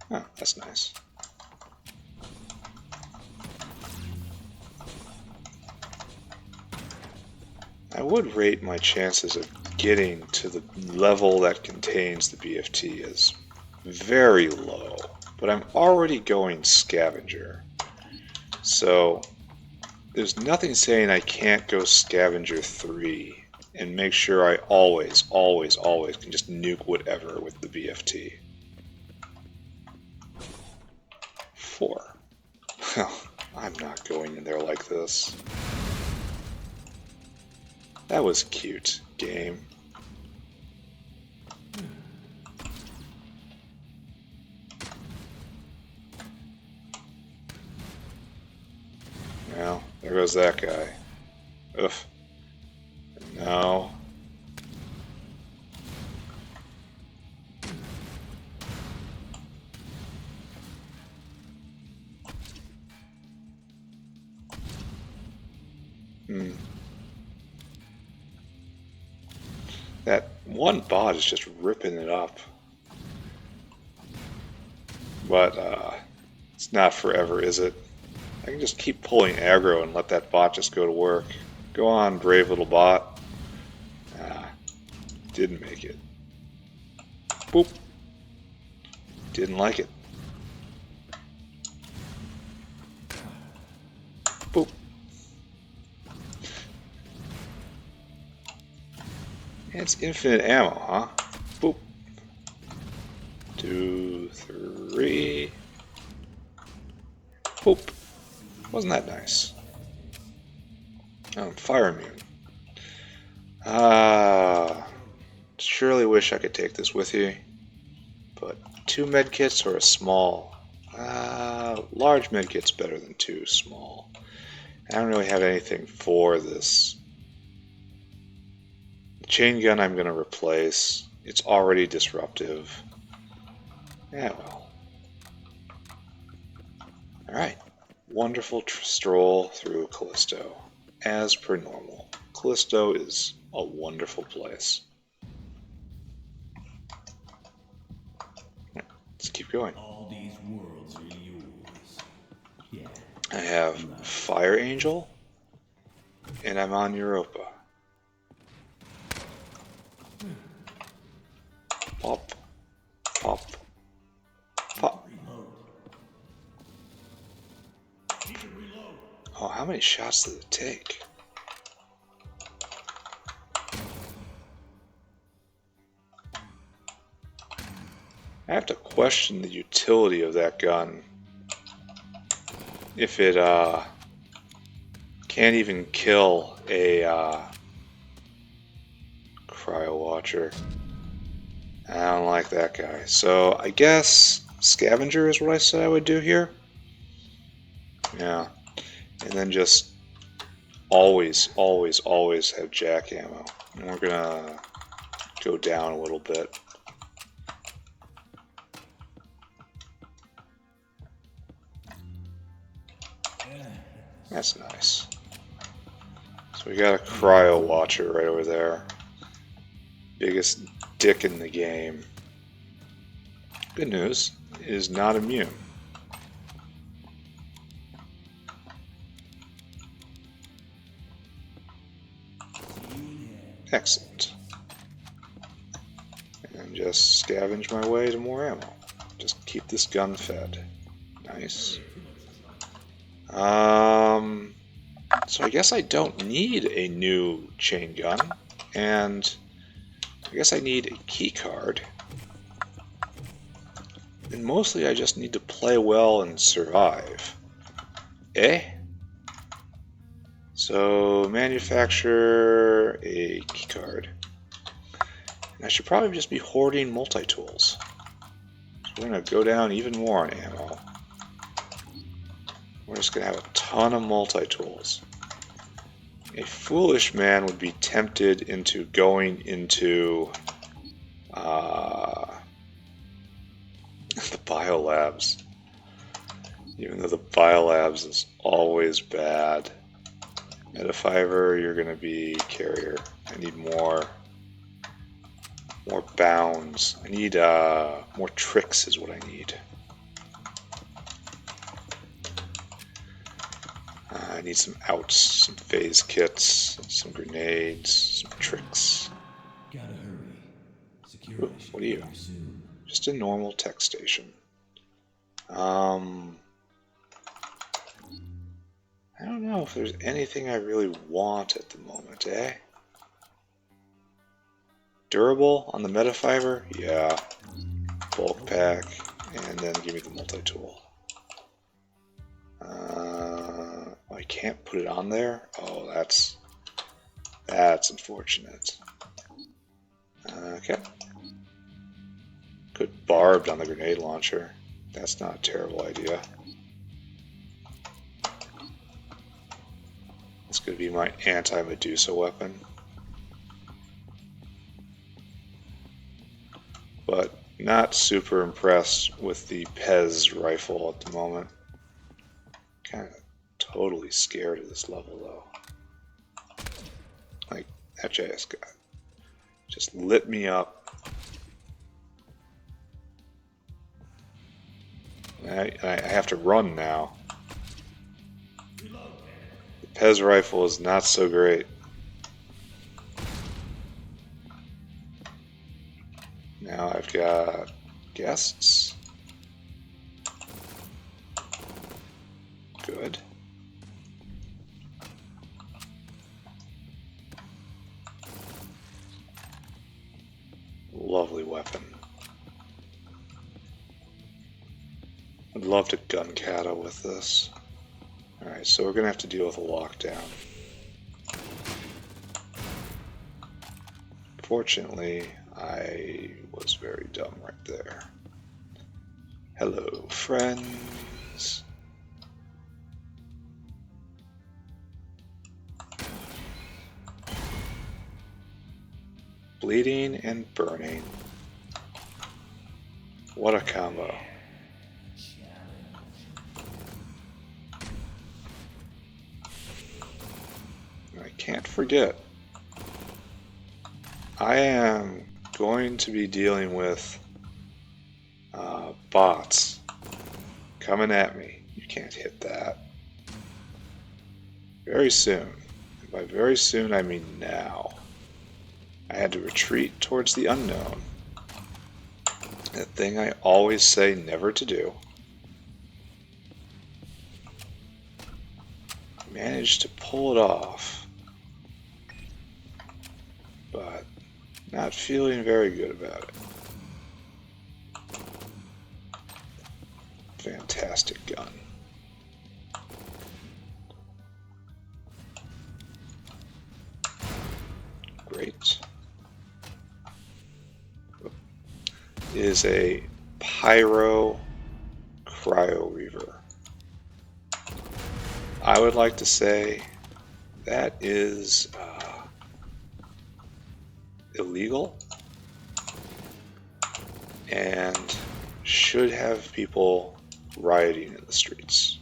Oh, that's nice. I would rate my chances of getting to the level that contains the BFT as very low, but I'm already going scavenger. So there's nothing saying I can't go scavenger 3 and make sure I always can just nuke whatever with the BFT. 4. I'm not going in there like this. That was cute, game. Well, there goes that guy. Ugh. No. That one bot is just ripping it up. But, it's not forever, is it? I can just keep pulling aggro and let that bot just go to work. Go on, brave little bot. Ah, didn't make it. Boop. Didn't like it. Boop. It's infinite ammo, huh? Boop. 2, 3. Boop. Wasn't that nice? Oh, fire immune. Surely wish I could take this with you. But 2 medkits or a small? Large medkit's better than 2 small. I don't really have anything for this. The chain gun I'm going to replace. It's already disruptive. Yeah, well. Alright. Wonderful stroll through Callisto. As per normal. Callisto is a wonderful place. Let's keep going. All these worlds are yours. Yeah. I have Fireangel, and I'm on Europa. Pop, pop, pop. Oh, how many shots did it take? I have to question the utility of that gun. If it can't even kill a cryo watcher. I don't like that guy. So I guess scavenger is what I said I would do here. Yeah. And then just always have jack ammo. And we're gonna go down a little bit. That's nice. So we got a cryo watcher right over there. Biggest dick in the game. Good news, it is not immune. Excellent. And just scavenge my way to more ammo. Just keep this gun fed. Nice. So I guess I don't need a new chain gun, and I guess I need a key card. And mostly I just need to play well and survive. Eh? So manufacture a key card. And I should probably just be hoarding multi-tools. So we're going to go down even more on ammo. We're just going to have a ton of multi-tools. A foolish man would be tempted into going into the biolabs. Even though the biolabs is always bad. Metafiber, you're going to be carrier. I need more bounds. I need more tricks is what I need. I need some outs, some phase kits, some grenades, some tricks. Gotta hurry. Ooh, what are you? Soon. Just a normal tech station. I don't know if there's anything I really want at the moment, eh? Durable on the metafiber? Yeah. Bulk pack, and then give me the multi-tool. I can't put it on there? Oh, that's unfortunate. Okay. Put barbed on the grenade launcher. That's not a terrible idea. It's going to be my anti-Medusa weapon. But not super impressed with the Pez rifle at the moment. Kind of totally scared of this level though. Like, that JS guy just lit me up. I have to run now. The Pez rifle is not so great. Now I've got guests. Good. Lovely weapon. I'd love to gun kata with this. Alright, so we're going to have to deal with a lockdown. Fortunately, I was very dumb right there. Hello, friends. bleeding and burning. What a combo. I can't forget, I am going to be dealing with bots coming at me. You can't hit that. Very soon. And by very soon, I mean now. I had to retreat towards the unknown. That thing I always say never to do. Managed to pull it off. But not feeling very good about it. Fantastic gun. Great. Is a Pyro Cryo Reaver. I would like to say that is illegal and should have people rioting in the streets.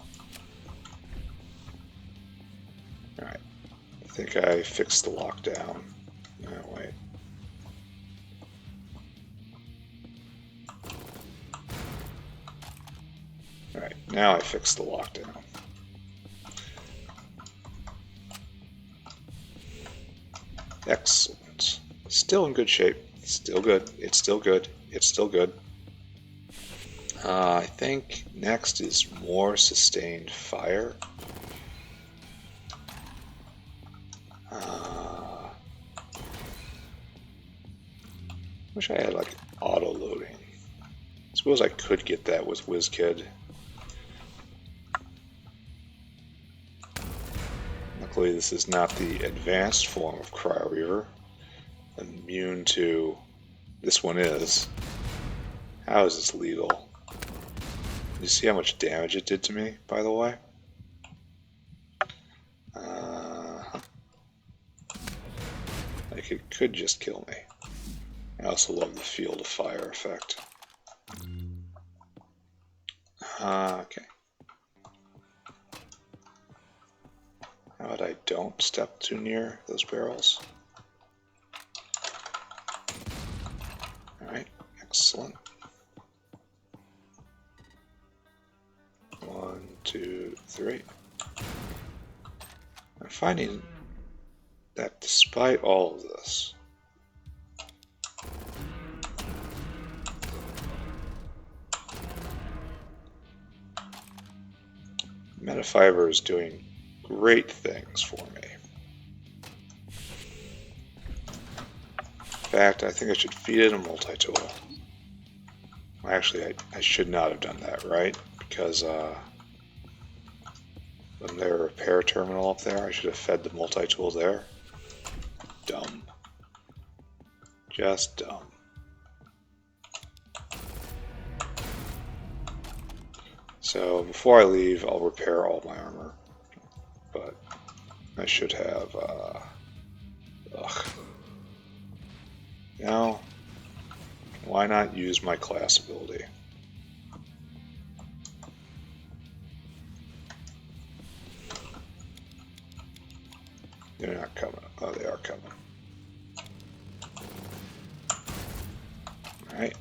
Alright, I think I fixed the lockdown. No, wait. Alright, now I fixed the lockdown. Excellent. Still in good shape. Still good. It's still good. It's still good. I think next is more sustained fire. Wish I had like auto loading. Suppose I could get that with WizKid. Luckily, this is not the advanced form of Cryo Reaver. Immune to. This one is. How is this legal? You see how much damage it did to me, by the way? Like, it could just kill me. I also love the field of fire effect. Okay. How about I don't step too near those barrels? Alright, excellent. 1, 2, 3. I'm finding that despite all of this, Metafiber is doing great things for me. In fact, I think I should feed it a multi-tool. Actually, I should not have done that, right? Because when there a repair terminal up there, I should have fed the multi-tool there. Dumb. Just dumb. So before I leave, I'll repair all my armor. But I should have, Now, why not use my class ability? They're not coming. Oh, they are coming. Alright.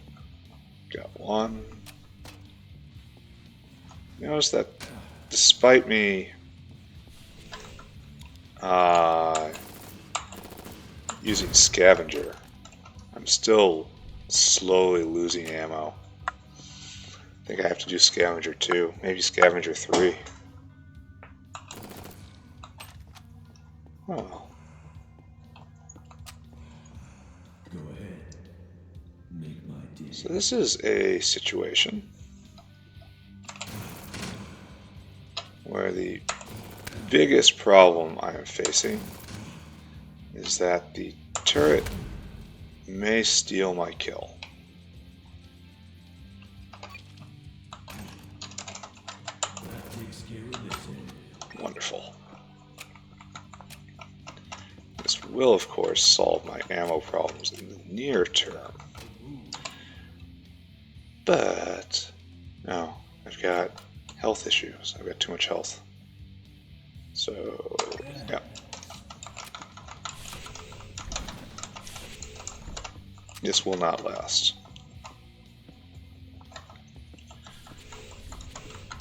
Got one. Notice that despite me using Scavenger, I'm still slowly losing ammo. I think I have to do Scavenger 2, maybe Scavenger 3. Oh. Go ahead. Make my deal. So this is a situation where the biggest problem I am facing is that the turret may steal my kill. That takes care of this end. Wonderful. This will, of course, solve my ammo problems in the near term. But, no, I've got health issues. I've got too much health. So, yeah. This will not last.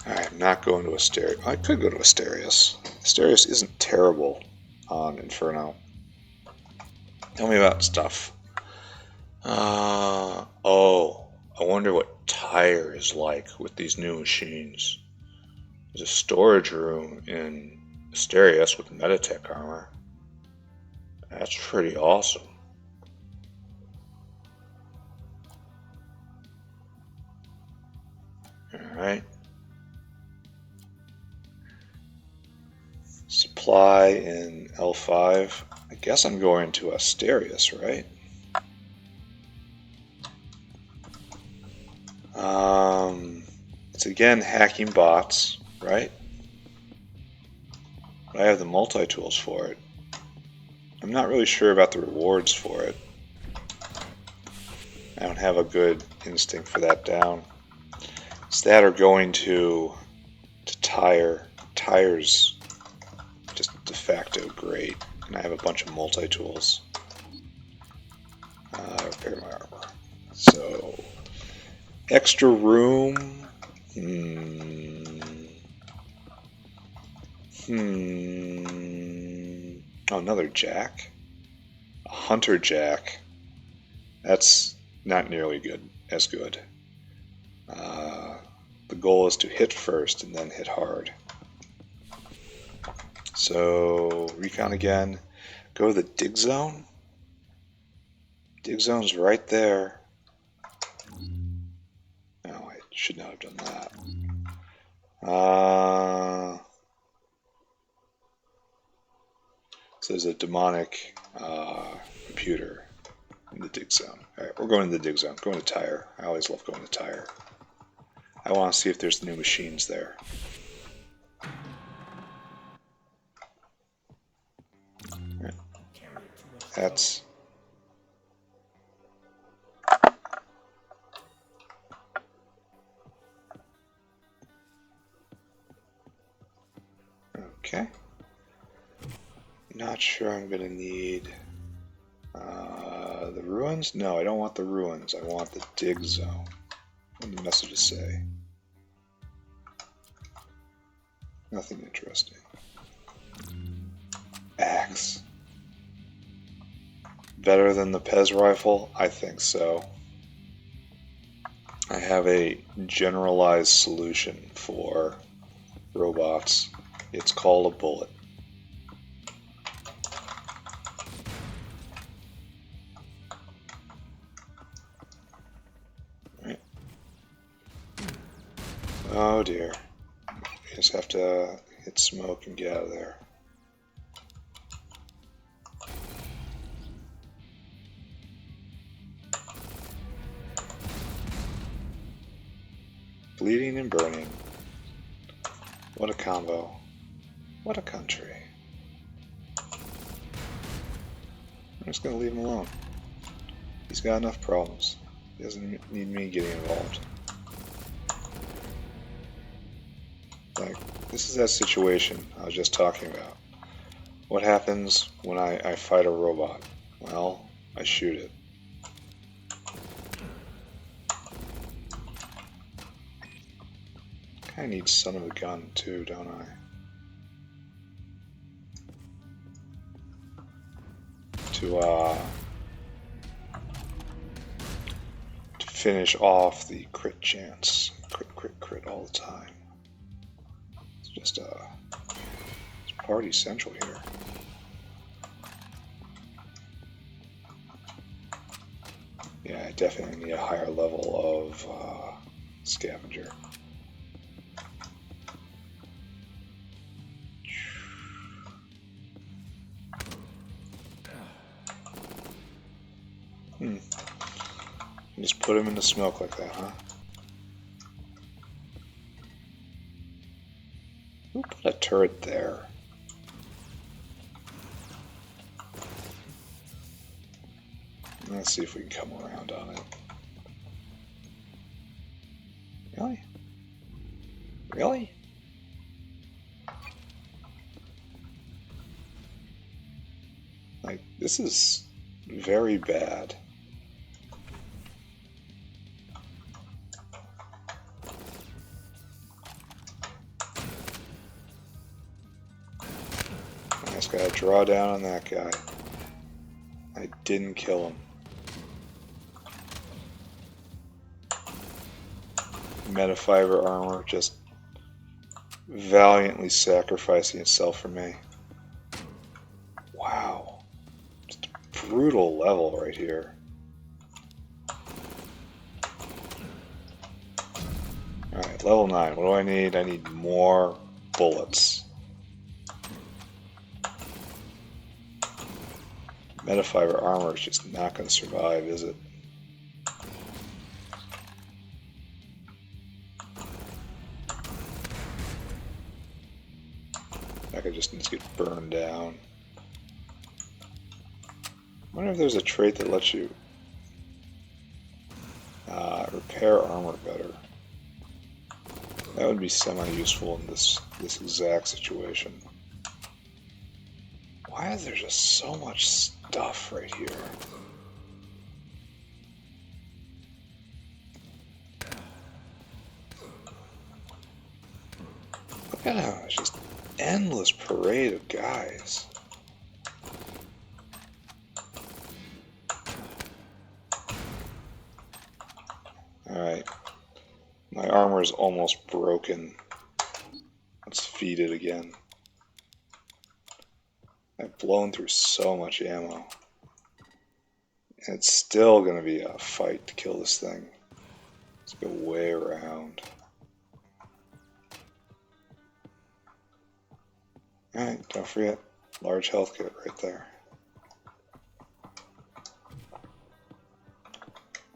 I'm not going to Asterius. I could go to Asterius. Asterius isn't terrible on Inferno. Tell me about stuff. Oh, I wonder what Tyre is like with these new machines. There's a storage room in Asterius with Metatech armor. That's pretty awesome. Alright. Supply in L5. I guess I'm going to Asterius, right? It's again hacking bots, right? But I have the multi-tools for it. I'm not really sure about the rewards for it. I don't have a good instinct for that down. It's that or going to Tyre. Tyre's just de facto great. And I have a bunch of multi-tools. Repair my armor. So, extra room. Oh, another jack? A hunter jack. That's not nearly as good. The goal is to hit first and then hit hard. So, recon again. Go to the dig zone. Dig zone's right there. No, I should not have done that. So there's a demonic computer in the dig zone. Alright, we're going to the dig zone. Going to Tyre. I always love going to Tyre. I want to see if there's new machines there. Right. That's... Okay. Not sure I'm going to need the ruins. No, I don't want the ruins. I want the dig zone. What do the messages say? Nothing interesting. Axe. Better than the Pez rifle? I think so. I have a generalized solution for robots. It's called a bullet. Right. Oh dear. We just have to hit smoke and get out of there. Bleeding and burning. What a combo. What a country. I'm just going to leave him alone. He's got enough problems. He doesn't need me getting involved. Like, this is that situation I was just talking about. What happens when I fight a robot? Well, I shoot it. I need son of a gun too, don't I? To finish off the crit chance. Crit, crit, crit all the time. It's just it's party central here. Yeah, I definitely need a higher level of scavenger. Just put him in the smoke like that, huh? Who put a turret there? Let's see if we can come around on it. Really? Really? Like, this is very bad. I just gotta draw down on that guy. I didn't kill him. Metafiber armor just valiantly sacrificing itself for me. Wow. Just a brutal level right here. Alright, level 9. What do I need? I need more bullets. Metafiber armor is just not going to survive, is it? I could just need to get burned down. I wonder if there's a trait that lets you repair armor better. That would be semi-useful in this exact situation. Why is there just so much stuff right here? Look at how it's just endless parade of guys. Alright. My armor is almost broken. Let's feed it again. I've blown through so much ammo. And it's still going to be a fight to kill this thing. Let's go way around. Alright, don't forget, large health kit right there.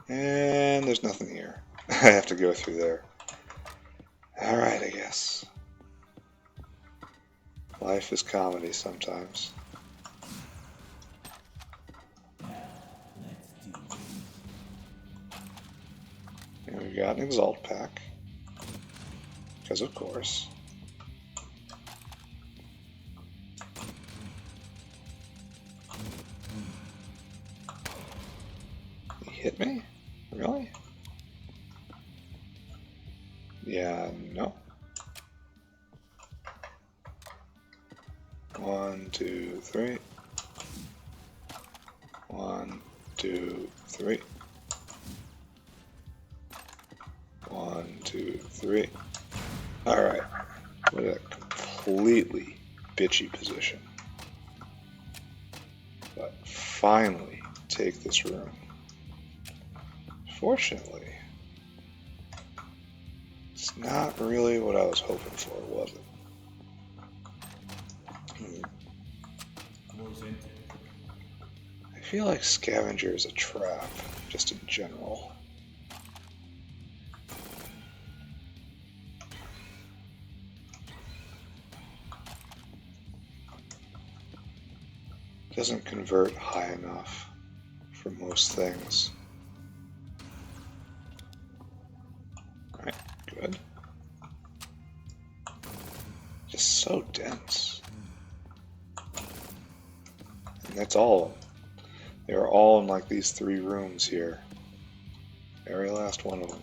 And there's nothing here. I have to go through there. Alright, I guess. Life is comedy sometimes. And we got an Exalt pack. Because of course. He hit me? Really? Yeah, no. 1, 2, 3. 1, 2, 3. 1, 2, 3. Alright. What a completely bitchy position. But finally take this room. Fortunately, it's not really what I was hoping for, was it? I feel like Scavenger is a trap, just in general. Doesn't convert high enough for most things. Alright, good. Just so dense. And that's all of them. They are all in like these 3 rooms here. Very last one of them.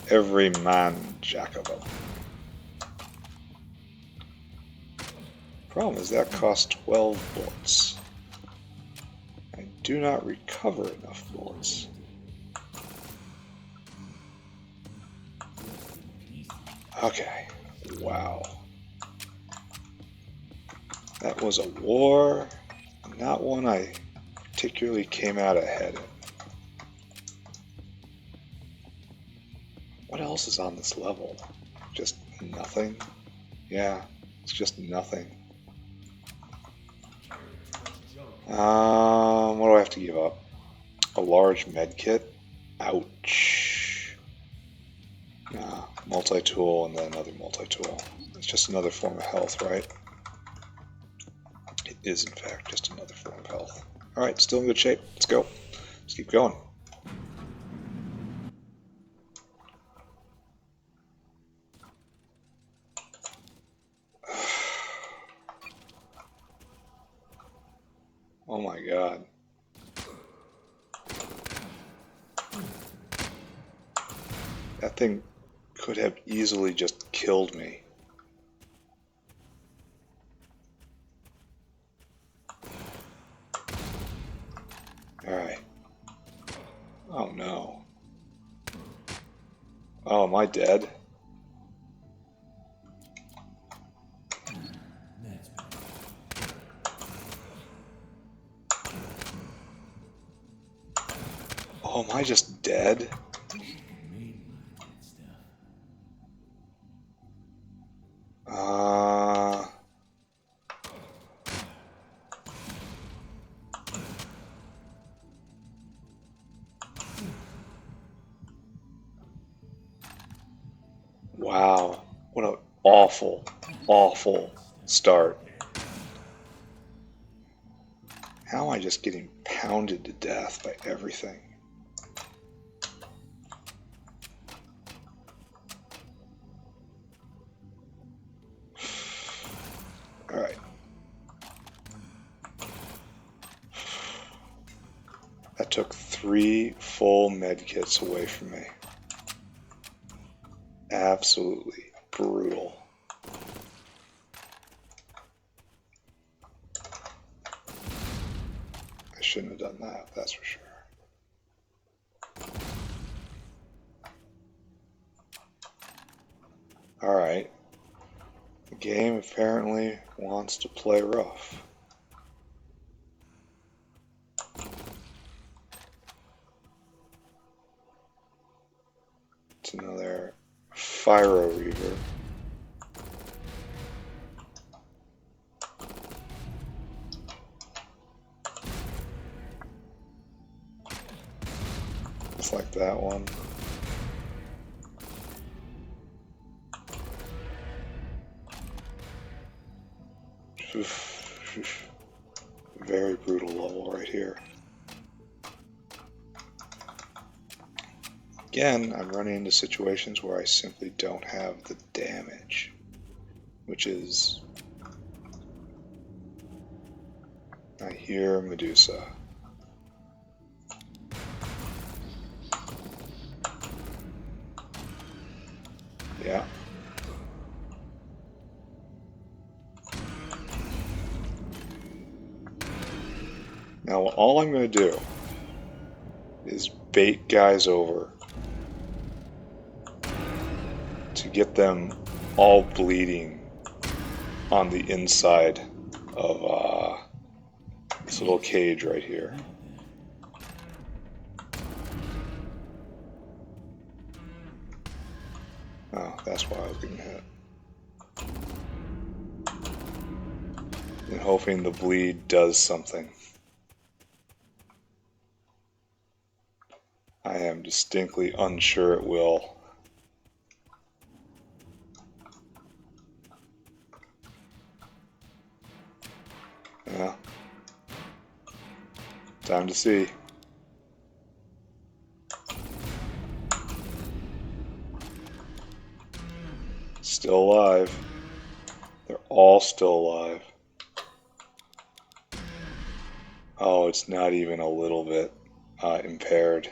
Every man jack of them. Problem is that costs 12 bullets. I do not recover enough bullets. Okay, wow. That was a war, not one I particularly came out ahead in. What else is on this level? Just nothing? Yeah, it's just nothing. What do I have to give up? A large med kit? Ouch. Nah, multi-tool and then another multi-tool. It's just another form of health, right? It is, in fact, just another form of health. Alright, still in good shape. Let's go. Let's keep going. Oh my god. That thing could have easily just killed me. Alright. Oh no. Oh, am I dead? That's better. Oh, am I just dead? Mainline that stuff. Wow. What an awful, awful start. How am I just getting pounded to death by everything? Alright. That took 3 full medkits away from me. Absolutely brutal. I shouldn't have done that, that's for sure. Alright. The game apparently wants to play rough. It's another Fireangel. Just like that one. Very brutal level right here. Again, I'm running into situations where I simply don't have the damage, which is... I hear Medusa. Yeah. Now all I'm going to do is bait guys over to get them all bleeding on the inside of this little cage right here. Oh, that's why I was getting hit. And hoping the bleed does something. I am distinctly unsure it will. Yeah. Time to see. Still alive. They're all still alive. Oh, it's not even a little bit impaired.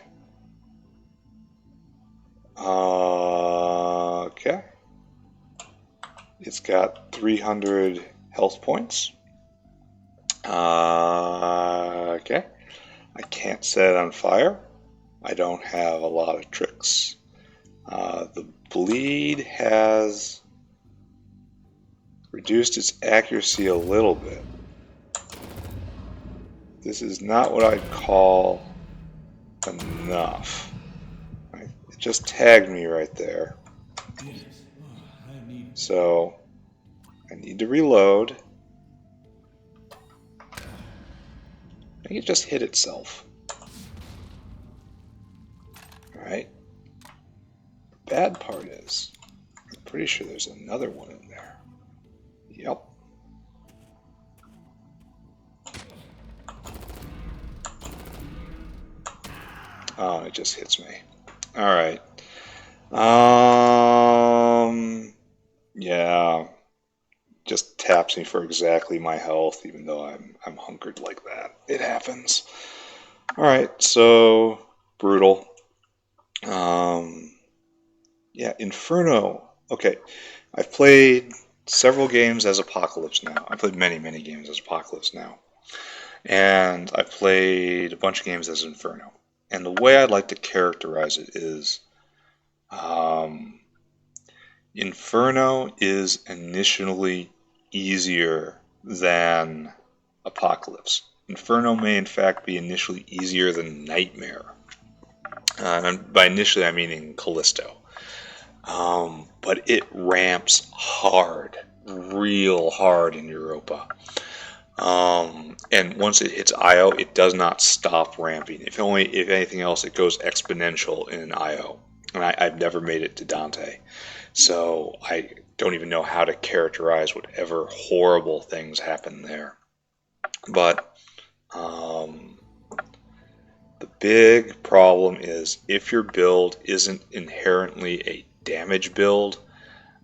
Okay. It's got 300 health points. Okay. I can't set it on fire. I don't have a lot of tricks. The bleed has reduced its accuracy a little bit. This is not what I'd call enough. It just tagged me right there. So I need to reload. I think it just hit itself. Alright. The bad part is, I'm pretty sure there's another one in there. Yep. Oh, it just hits me. All right. Yeah, just taps me for exactly my health, even though I'm hunkered like that. It happens. All right, so brutal. Um, yeah, Inferno. Okay, I've played several games as Apocalypse now. I've played many, many games as Apocalypse now, and I've played a bunch of games as Inferno. And the way I'd like to characterize it is, um, Inferno is initially easier than Apocalypse. Inferno may in fact be initially easier than Nightmare. And by initially I mean in Callisto. But it ramps hard, real hard in Europa. And once it hits IO, it does not stop ramping. If anything else, it goes exponential in IO. And I've never made it to Dante. So I don't even know how to characterize whatever horrible things happen there. But the big problem is if your build isn't inherently a damage build,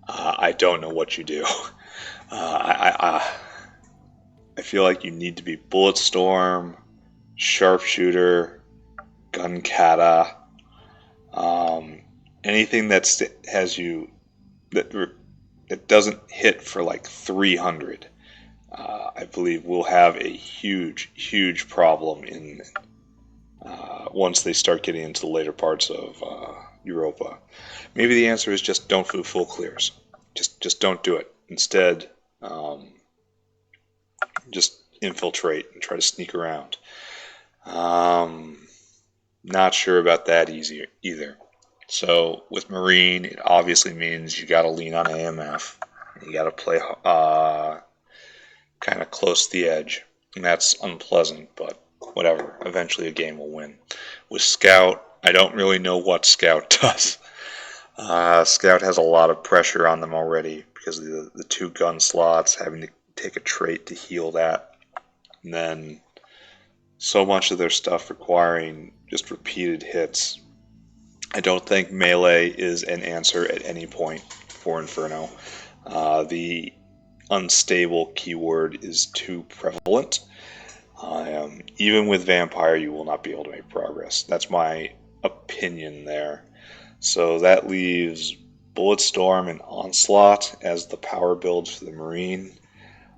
I don't know what you do. I feel like you need to be Bulletstorm, Sharpshooter, Gun Kata, anything has you that doesn't hit for like 300. I believe will have a huge, huge problem in once they start getting into the later parts of Europa. Maybe the answer is just don't do full clears. Just don't do it. Instead, just infiltrate and try to sneak around. Not sure about that either. So with Marine, it obviously means you got to lean on AMF. You got to play kind of close to the edge, and that's unpleasant, but whatever. Eventually, a game will win. With Scout, I don't really know what Scout does. Scout has a lot of pressure on them already because of the two gun slots, having to take a trait to heal that, and then so much of their stuff requiring just repeated hits. I don't think melee is an answer at any point for Inferno. The unstable keyword is too prevalent. Even with Vampire, you will not be able to make progress. That's my opinion there. So that leaves Bulletstorm and Onslaught as the power builds for the Marine.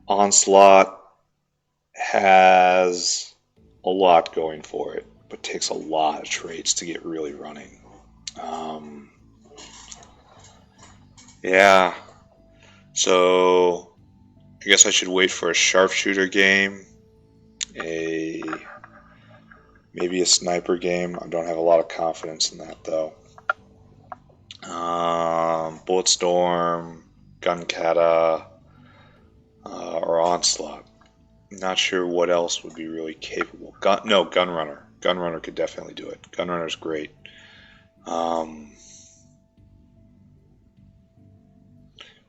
Onslaught has a lot going for it, but takes a lot of traits to get really running. Yeah, so I guess I should wait for a sharpshooter game, maybe a sniper game. I don't have a lot of confidence in that though. Bulletstorm, Gun Kata, or Onslaught. Not sure what else would be really capable. Gunrunner. Gunrunner could definitely do it. Gunrunner's great.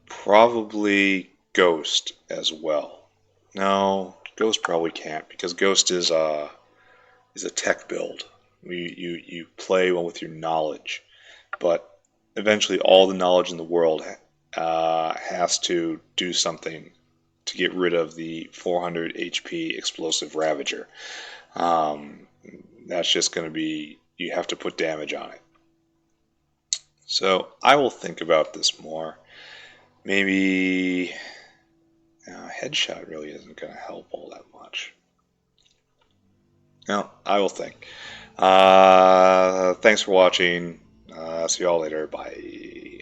Probably Ghost as well. No, Ghost probably can't because Ghost is a tech build. You play one with your knowledge, but eventually all the knowledge in the world has to do something to get rid of the 400 HP explosive Ravager. That's just going to be, you have to put damage on it. So I will think about this more. Maybe headshot really isn't going to help all that much. No, I will think. Thanks for watching. See y'all later. Bye.